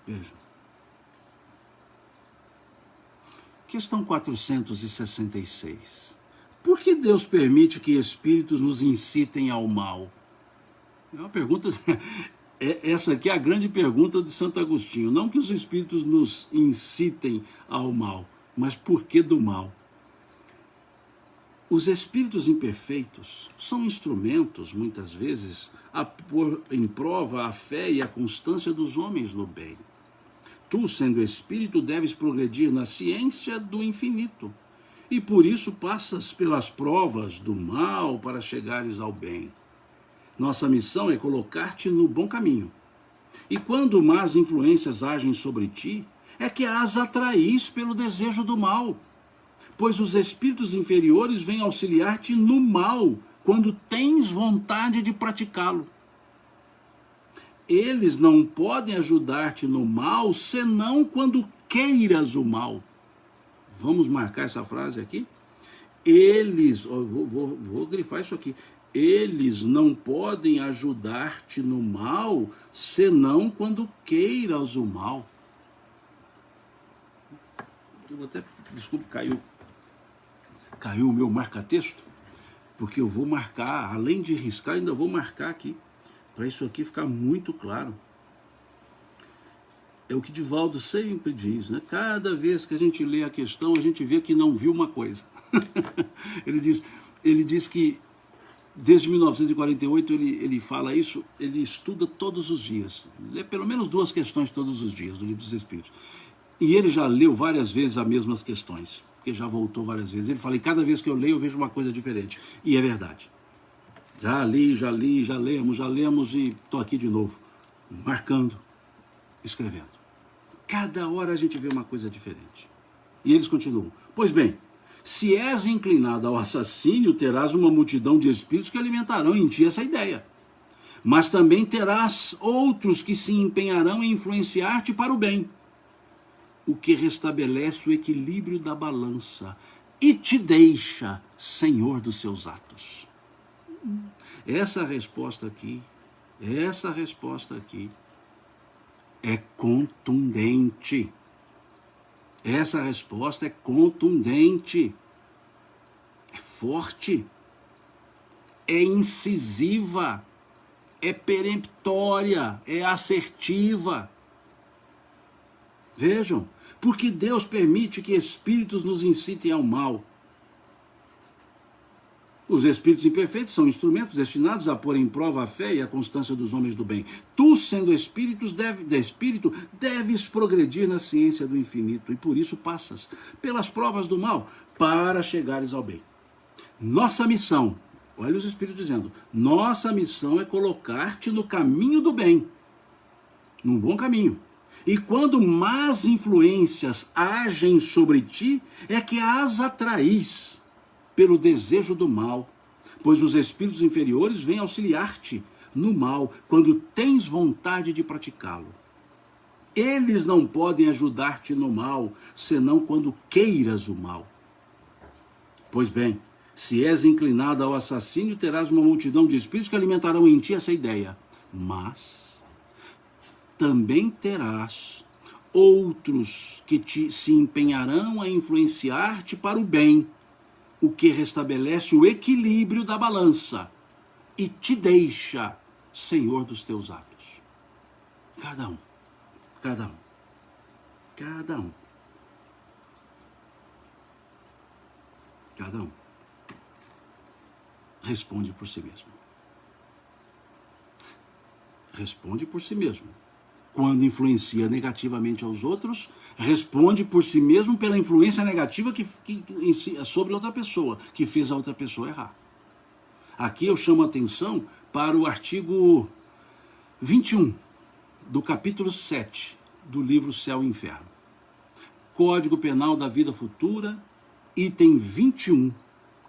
Vejam. Questão 466. Por que Deus permite que espíritos nos incitem ao mal? É uma pergunta... Essa aqui é a grande pergunta de Santo Agostinho. Não que os espíritos nos incitem ao mal, mas por que do mal? Os espíritos imperfeitos são instrumentos, muitas vezes, a pôr em prova a fé e a constância dos homens no bem. Tu, sendo espírito, deves progredir na ciência do infinito, e por isso passas pelas provas do mal para chegares ao bem. Nossa missão é colocar-te no bom caminho. E quando más influências agem sobre ti, é que as atraís pelo desejo do mal. Pois os espíritos inferiores vêm auxiliar-te no mal, quando tens vontade de praticá-lo. Eles não podem ajudar-te no mal, senão quando queiras o mal. Vamos marcar essa frase aqui? Eles, vou grifar isso aqui. Eles não podem ajudar-te no mal, senão quando queiras o mal. Eu vou até, desculpe, caiu o meu marca-texto, porque eu vou marcar, além de riscar, ainda vou marcar aqui, para isso aqui ficar muito claro. É o que Divaldo sempre diz, né? Cada vez que a gente lê a questão, a gente vê que não viu uma coisa. Ele diz que desde 1948 ele fala isso, ele estuda todos os dias, lê pelo menos 2 questões todos os dias do Livro dos Espíritos. E ele já leu várias vezes as mesmas questões, porque já voltou várias vezes. Ele fala, e cada vez que eu leio eu vejo uma coisa diferente. E é verdade. Já lemos e estou aqui de novo, marcando, escrevendo. Cada hora a gente vê uma coisa diferente. E eles continuam, pois bem, se és inclinado ao assassínio, terás uma multidão de espíritos que alimentarão em ti essa ideia. Mas também terás outros que se empenharão em influenciar-te para o bem, o que restabelece o equilíbrio da balança e te deixa senhor dos seus atos. Essa resposta aqui é contundente. Essa resposta é contundente, é forte, é incisiva, é peremptória, é assertiva. Vejam, porque Deus permite que espíritos nos incitem ao mal. Os espíritos imperfeitos são instrumentos destinados a pôr em prova a fé e a constância dos homens do bem. Tu, sendo espírito, deves progredir na ciência do infinito, e por isso passas pelas provas do mal para chegares ao bem. Nossa missão, olha os espíritos dizendo, nossa missão é colocar-te no caminho do bem, num bom caminho. E quando más influências agem sobre ti, é que as atraís pelo desejo do mal, pois os espíritos inferiores vêm auxiliar-te no mal, quando tens vontade de praticá-lo. Eles não podem ajudar-te no mal, senão quando queiras o mal. Pois bem, se és inclinado ao assassínio, terás uma multidão de espíritos que alimentarão em ti essa ideia. Mas também terás outros que se empenharão a influenciar-te para o bem, o que restabelece o equilíbrio da balança e te deixa senhor dos teus atos. Cada um. Cada um. Cada um. Cada um. Responde por si mesmo. Responde por si mesmo. Quando influencia negativamente aos outros, responde por si mesmo pela influência negativa sobre outra pessoa, que fez a outra pessoa errar. Aqui eu chamo a atenção para o artigo 21 do capítulo 7 do livro Céu e Inferno. Código Penal da Vida Futura, item 21,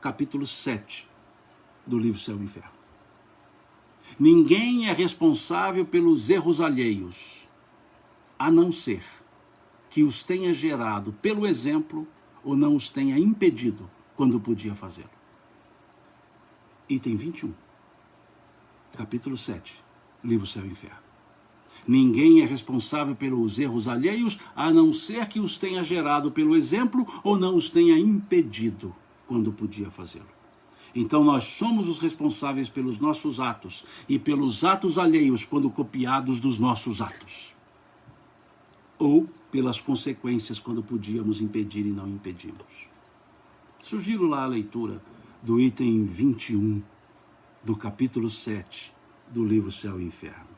capítulo 7 do livro Céu e Inferno. Ninguém é responsável pelos erros alheios, a não ser que os tenha gerado pelo exemplo ou não os tenha impedido quando podia fazê-lo. Item 21, capítulo 7, livro Céu e Inferno. Ninguém é responsável pelos erros alheios, a não ser que os tenha gerado pelo exemplo ou não os tenha impedido quando podia fazê-lo. Então nós somos os responsáveis pelos nossos atos e pelos atos alheios quando copiados dos nossos atos. Ou pelas consequências quando podíamos impedir e não impedimos. Sugiro lá a leitura do item 21 do capítulo 7 do livro Céu e Inferno.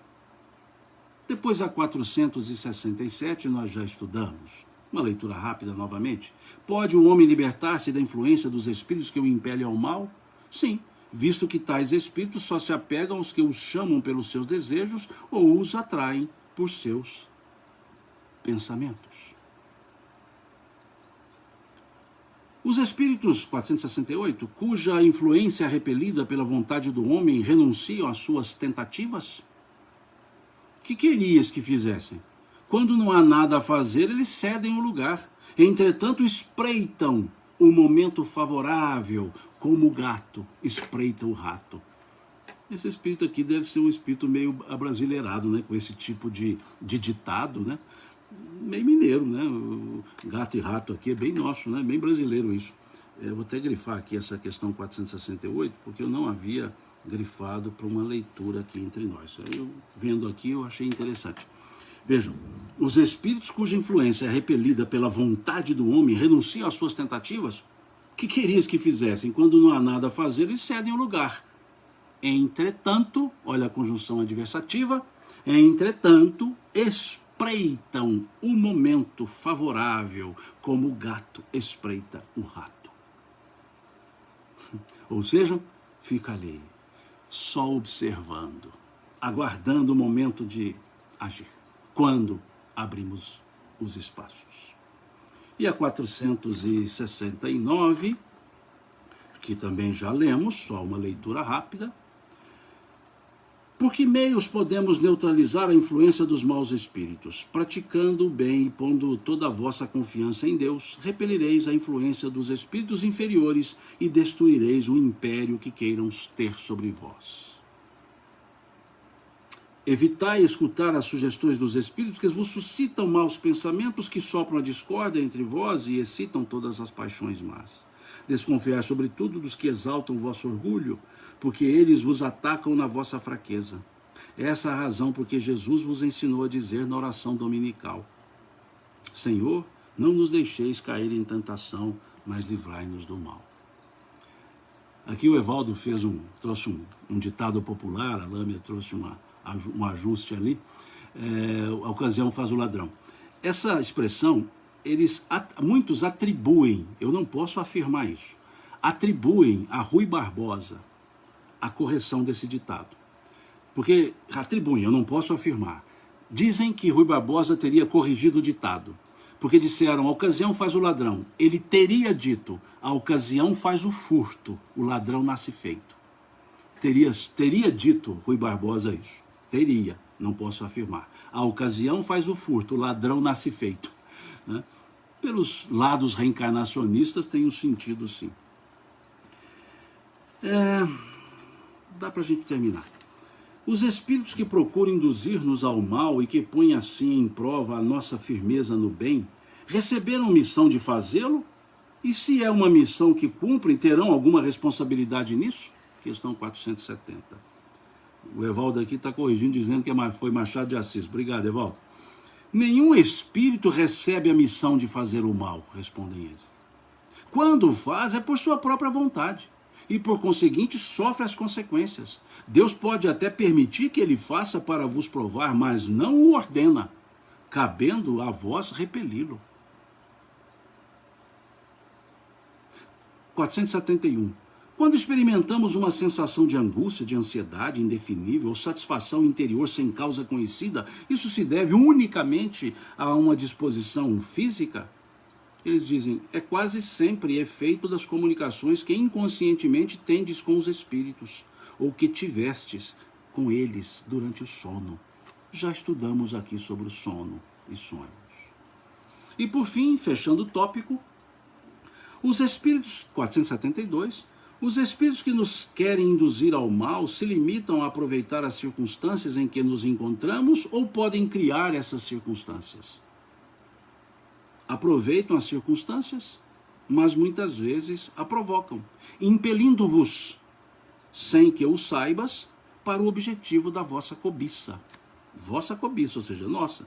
Depois a 467 nós já estudamos. Uma leitura rápida novamente. Pode o homem libertar-se da influência dos espíritos que o impelem ao mal? Sim, visto que tais espíritos só se apegam aos que os chamam pelos seus desejos ou os atraem por seus pensamentos. Os espíritos, 468, cuja influência é repelida pela vontade do homem, renunciam às suas tentativas? Que querias que fizessem? Quando não há nada a fazer, eles cedem o lugar. Entretanto, espreitam o momento favorável, como o gato espreita o rato. Esse espírito aqui deve ser um espírito meio abrasileirado, né? Com esse tipo de ditado, né? Meio mineiro, né? O gato e rato aqui é bem nosso, né? Bem brasileiro isso. Eu vou até grifar aqui essa questão 468, porque eu não havia grifado para uma leitura aqui entre nós. Eu, vendo aqui, eu achei interessante. Vejam, os espíritos cuja influência é repelida pela vontade do homem renunciam às suas tentativas? Que querias que fizessem? Quando não há nada a fazer, eles cedem o lugar. Entretanto, olha a conjunção adversativa, entretanto, espreitam o momento favorável, como o gato espreita o rato. Ou seja, fica ali, só observando, aguardando o momento de agir, quando abrimos os espaços. E a 469, que também já lemos, só uma leitura rápida. Por que meios podemos neutralizar a influência dos maus espíritos? Praticando o bem e pondo toda a vossa confiança em Deus, repelireis a influência dos espíritos inferiores e destruireis o império que queiram ter sobre vós. Evitai escutar as sugestões dos espíritos que vos suscitam maus pensamentos, que sopram a discórdia entre vós e excitam todas as paixões más. Desconfiai sobretudo dos que exaltam o vosso orgulho, porque eles vos atacam na vossa fraqueza. Essa é a razão porque Jesus vos ensinou a dizer na oração dominical: Senhor, não nos deixeis cair em tentação, mas livrai-nos do mal. Aqui o Evaldo trouxe um ditado popular, a Lâmia trouxe um ajuste ali, a ocasião faz o ladrão. Essa expressão, muitos atribuem, eu não posso afirmar isso, atribuem a Rui Barbosa a correção desse ditado. Porque atribuem, eu não posso afirmar. Dizem que Rui Barbosa teria corrigido o ditado, porque disseram, a ocasião faz o ladrão. Ele teria dito, a ocasião faz o furto, o ladrão nasce feito. Teria dito Rui Barbosa isso. Teria, não posso afirmar. A ocasião faz o furto, o ladrão nasce feito. Né? Pelos lados reencarnacionistas tem um sentido sim. Dá para a gente terminar. Os espíritos que procuram induzir-nos ao mal e que põem assim em prova a nossa firmeza no bem, receberam missão de fazê-lo? E se é uma missão que cumprem, terão alguma responsabilidade nisso? Questão 470. O Evaldo aqui está corrigindo, dizendo que foi Machado de Assis. Obrigado, Evaldo. Nenhum espírito recebe a missão de fazer o mal, respondem eles. Quando faz, é por sua própria vontade. E por conseguinte, sofre as consequências. Deus pode até permitir que ele faça para vos provar, mas não o ordena, cabendo a vós repeli-lo. 471. Quando experimentamos uma sensação de angústia, de ansiedade indefinível ou satisfação interior sem causa conhecida, isso se deve unicamente a uma disposição física? Eles dizem, é quase sempre efeito das comunicações que inconscientemente tendes com os espíritos, ou que tivestes com eles durante o sono. Já estudamos aqui sobre o sono e sonhos. E por fim, fechando o tópico, os espíritos, 472, os espíritos que nos querem induzir ao mal se limitam a aproveitar as circunstâncias em que nos encontramos ou podem criar essas circunstâncias? Aproveitam as circunstâncias, mas muitas vezes a provocam, impelindo-vos, sem que o saibas, para o objetivo da vossa cobiça. Vossa cobiça, ou seja, nossa.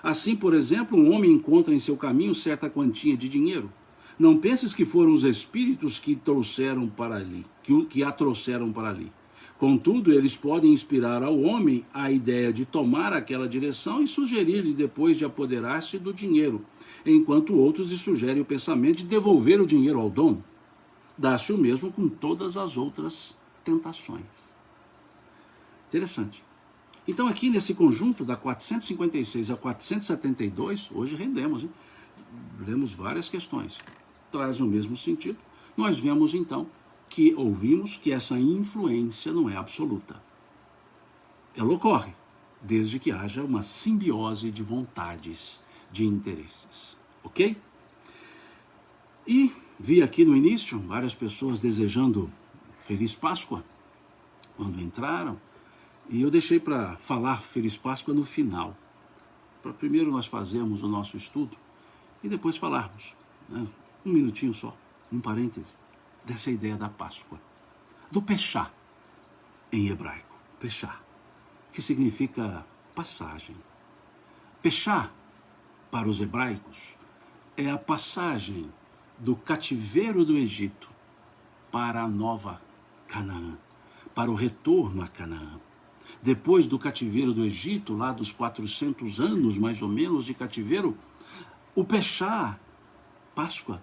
Assim, por exemplo, um homem encontra em seu caminho certa quantia de dinheiro. Não penses que foram os espíritos que trouxeram para ali, que a trouxeram para ali. Contudo, eles podem inspirar ao homem a ideia de tomar aquela direção e sugerir-lhe depois de apoderar-se do dinheiro, enquanto outros lhe sugerem o pensamento de devolver o dinheiro ao dono. Dá-se o mesmo com todas as outras tentações. Interessante. Então aqui nesse conjunto da 456 a 472, hoje rendemos, hein? Lemos várias questões. Traz o mesmo sentido. Nós vemos então ouvimos que essa influência não é absoluta. Ela ocorre desde que haja uma simbiose de vontades, de interesses. Ok? E vi aqui no início várias pessoas desejando Feliz Páscoa quando entraram, e eu deixei para falar Feliz Páscoa no final, para primeiro nós fazermos o nosso estudo e depois falarmos, né? Um minutinho só, um parêntese, dessa ideia da Páscoa, do Peshá, em hebraico, Peshá, que significa passagem. Peshá, para os hebraicos, é a passagem do cativeiro do Egito para a nova Canaã, para o retorno a Canaã. Depois do cativeiro do Egito, lá dos 400 anos mais ou menos de cativeiro, o Peshá, Páscoa,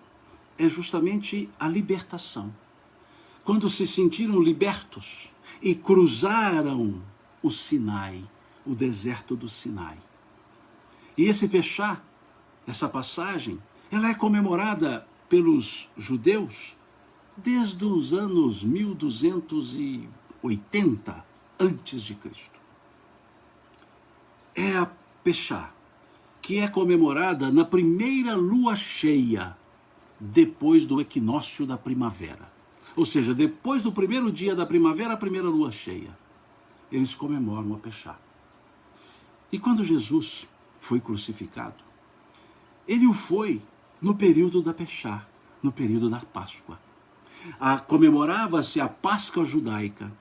é justamente a libertação. Quando se sentiram libertos e cruzaram o Sinai, o deserto do Sinai. E esse Peshá, essa passagem, ela é comemorada pelos judeus desde os anos 1280 antes de Cristo. É a Peshá, que é comemorada na primeira lua cheia, depois do equinócio da primavera. Ou seja, depois do primeiro dia da primavera, a primeira lua cheia. Eles comemoram a Peshá. E quando Jesus foi crucificado, ele o foi no período da Peshá, no período da Páscoa. Comemorava-se a Páscoa judaica.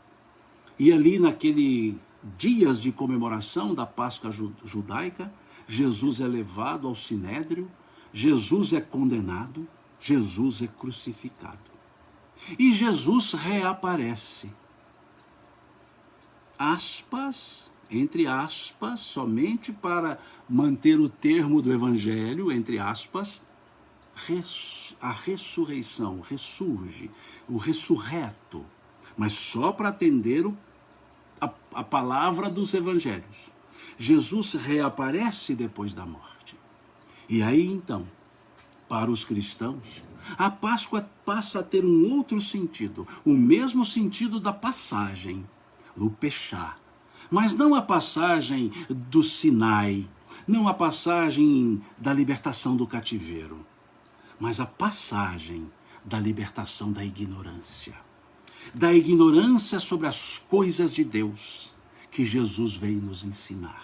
E ali, naqueles dias de comemoração da Páscoa judaica, Jesus é levado ao Sinédrio, Jesus é condenado, Jesus é crucificado. E Jesus reaparece. Aspas, entre aspas, somente para manter o termo do Evangelho, entre aspas, a ressurreição, ressurge, o ressurreto, mas só para atender a palavra dos Evangelhos. Jesus reaparece depois da morte. E aí então, para os cristãos, a Páscoa passa a ter um outro sentido, o mesmo sentido da passagem, do Peshá, mas não a passagem do Sinai, não a passagem da libertação do cativeiro, mas a passagem da libertação da ignorância sobre as coisas de Deus que Jesus veio nos ensinar,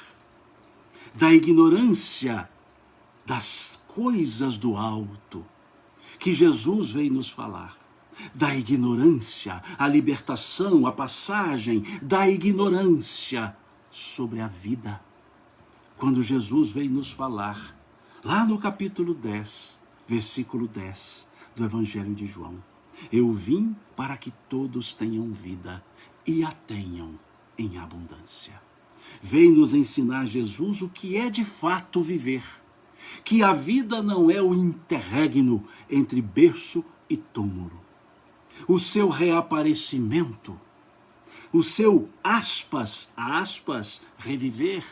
da ignorância das coisas do alto que Jesus veio nos falar. da ignorância, a libertação, a passagem da ignorância sobre a vida. Quando Jesus veio nos falar, lá no capítulo 10, versículo 10 do Evangelho de João, eu vim para que todos tenham vida e a tenham em abundância. Veio nos ensinar Jesus o que é de fato viver, que a vida não é o interregno entre berço e túmulo. O seu reaparecimento, o seu aspas, reviver,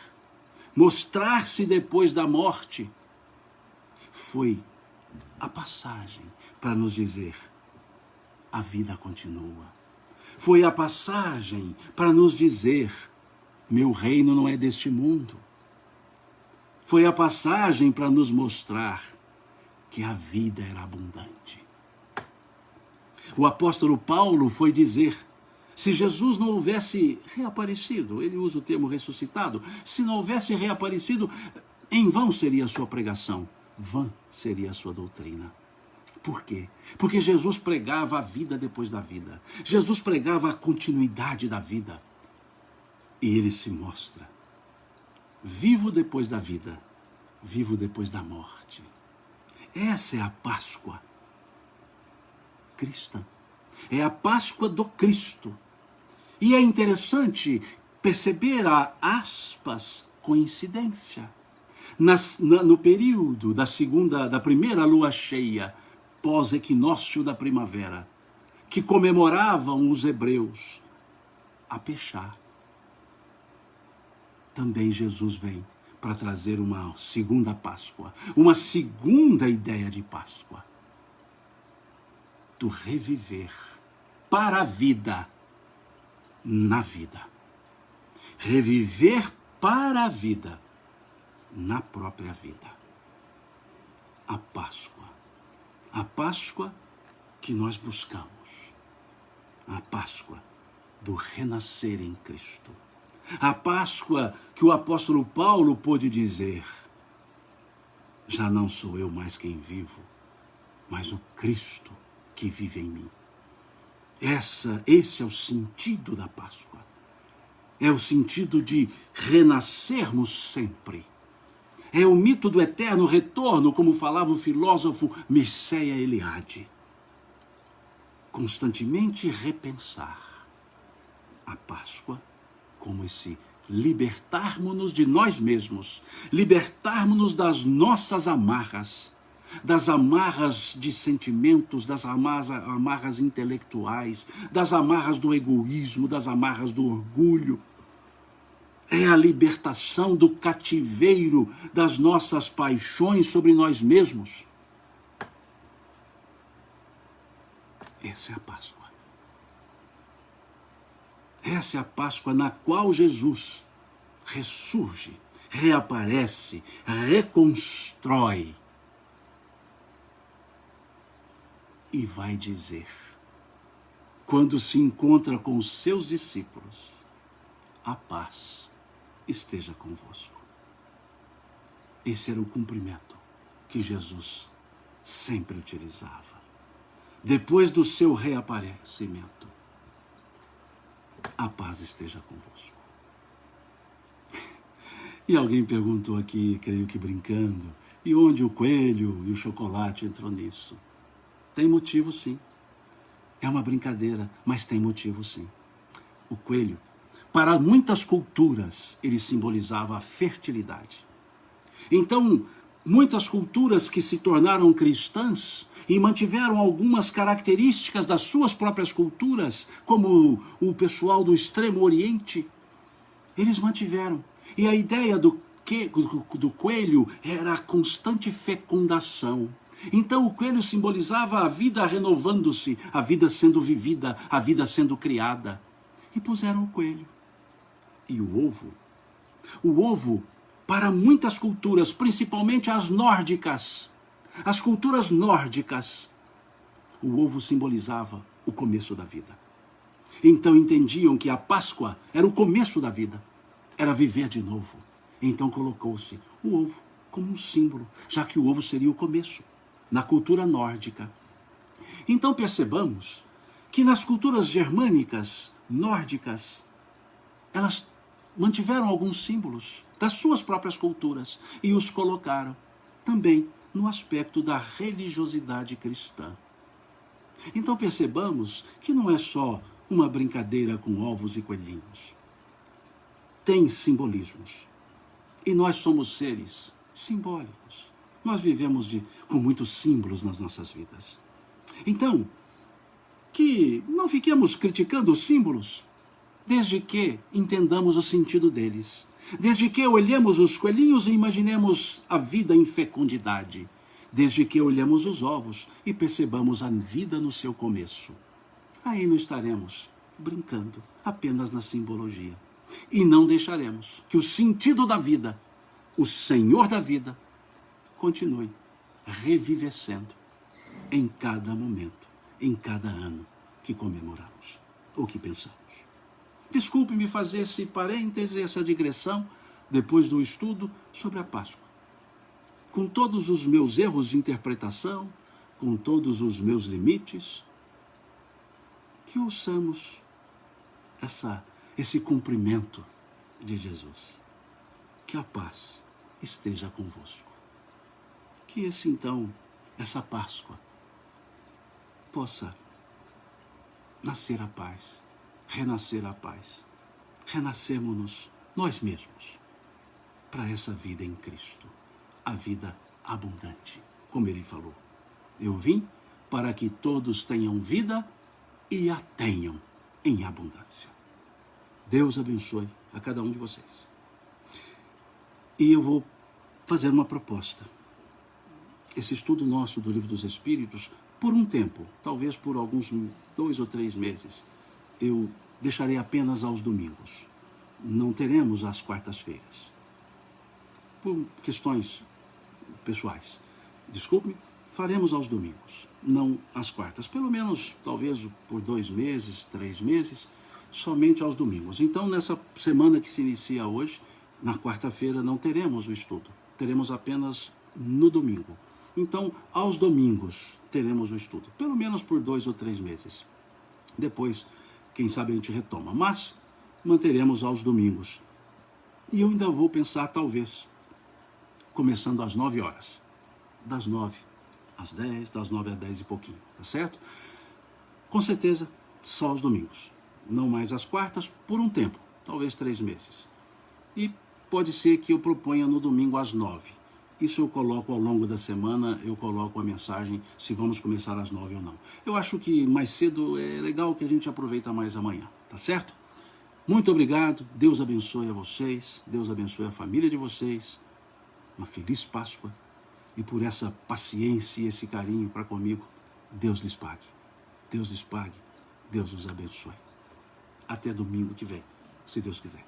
mostrar-se depois da morte, foi a passagem para nos dizer: a vida continua. Foi a passagem para nos dizer: meu reino não é deste mundo. Foi a passagem para nos mostrar que a vida era abundante. O apóstolo Paulo foi dizer: se Jesus não houvesse reaparecido, ele usa o termo ressuscitado, se não houvesse reaparecido, em vão seria a sua pregação, vã seria a sua doutrina. Por quê? Porque Jesus pregava a vida depois da vida. Jesus pregava a continuidade da vida. E ele se mostra vivo depois da vida, vivo depois da morte. Essa é a Páscoa cristã. É a Páscoa do Cristo. E é interessante perceber a coincidência. No período da primeira lua cheia, pós-equinócio da primavera, que comemoravam os hebreus, a Peixá, também Jesus vem para trazer uma segunda Páscoa, uma segunda ideia de Páscoa, do reviver para a vida, na vida. Reviver para a vida, na própria vida. A Páscoa. A Páscoa que nós buscamos. A Páscoa do renascer em Cristo. A Páscoa que o apóstolo Paulo pôde dizer: já não sou eu mais quem vivo, mas o Cristo que vive em mim. Esse é o sentido da Páscoa. É o sentido de renascermos sempre. É o mito do eterno retorno, como falava o filósofo Mircea Eliade. Constantemente repensar a Páscoa como esse libertarmos-nos de nós mesmos, libertarmos-nos das nossas amarras, das amarras de sentimentos, das amarras intelectuais, das amarras do egoísmo, das amarras do orgulho. É a libertação do cativeiro das nossas paixões sobre nós mesmos. Essa é a Páscoa. Essa é a Páscoa na qual Jesus ressurge, reaparece, reconstrói e vai dizer, quando se encontra com os seus discípulos: a paz esteja convosco. Esse era o cumprimento que Jesus sempre utilizava. Depois do seu reaparecimento: a paz esteja convosco. E alguém perguntou aqui, creio que brincando, e onde o coelho e o chocolate entrou nisso? Tem motivo, sim. É uma brincadeira, mas tem motivo, sim. O coelho, para muitas culturas, ele simbolizava a fertilidade. Então, muitas culturas que se tornaram cristãs e mantiveram algumas características das suas próprias culturas, como o pessoal do Extremo Oriente, eles mantiveram. E a ideia do coelho era a constante fecundação. Então o coelho simbolizava a vida renovando-se, a vida sendo vivida, a vida sendo criada. E puseram o coelho. E o ovo? O ovo, para muitas culturas, principalmente as nórdicas, as culturas nórdicas, o ovo simbolizava o começo da vida. Então entendiam que a Páscoa era o começo da vida, era viver de novo. Então colocou-se o ovo como um símbolo, já que o ovo seria o começo, na cultura nórdica. Então percebamos que nas culturas germânicas, nórdicas, elas mantiveram alguns símbolos das suas próprias culturas e os colocaram também no aspecto da religiosidade cristã. Então percebamos que não é só uma brincadeira com ovos e coelhinhos. Tem simbolismos. E nós somos seres simbólicos. Nós vivemos com muitos símbolos nas nossas vidas. Então, que não fiquemos criticando os símbolos, desde que entendamos o sentido deles. Desde que olhemos os coelhinhos e imaginemos a vida em fecundidade. Desde que olhemos os ovos e percebamos a vida no seu começo. Aí não estaremos brincando apenas na simbologia. E não deixaremos que o sentido da vida, o Senhor da vida, continue revivescendo em cada momento, em cada ano que comemoramos ou que pensamos. Desculpe-me fazer esse parêntese, essa digressão, depois do estudo sobre a Páscoa. Com todos os meus erros de interpretação, com todos os meus limites, que ouçamos esse cumprimento de Jesus. Que a paz esteja convosco. Que essa Páscoa possa nascer a paz, renascer a paz. Renascemos-nos nós mesmos para essa vida em Cristo, a vida abundante, como ele falou. Eu vim para que todos tenham vida e a tenham em abundância. Deus abençoe a cada um de vocês. E eu vou fazer uma proposta. Esse estudo nosso do Livro dos Espíritos, por um tempo, talvez por alguns 2 ou 3 meses, eu deixarei apenas aos domingos. Não teremos às quartas-feiras. Por questões pessoais. Desculpe-me, faremos aos domingos, não às quartas. Pelo menos, talvez por 2 meses, 3 meses, somente aos domingos. Então, nessa semana que se inicia hoje, na quarta-feira não teremos o estudo. Teremos apenas no domingo. Então, aos domingos teremos o estudo. Pelo menos por 2 ou 3 meses. Depois, quem sabe a gente retoma. Mas manteremos aos domingos. E eu ainda vou pensar, talvez, começando às 9 horas. Das 9 às 10, das 9 às 10 e pouquinho. Tá certo? Com certeza, só aos domingos. Não mais às quartas, por um tempo. Talvez 3 meses. E pode ser que eu proponha no domingo às 9. Isso eu coloco ao longo da semana, eu coloco a mensagem se vamos começar às 9 ou não. Eu acho que mais cedo é legal que a gente aproveita mais amanhã, tá certo? Muito obrigado, Deus abençoe a vocês, Deus abençoe a família de vocês, uma feliz Páscoa, e por essa paciência e esse carinho para comigo, Deus lhes pague, Deus lhes pague, Deus os abençoe. Até domingo que vem, se Deus quiser.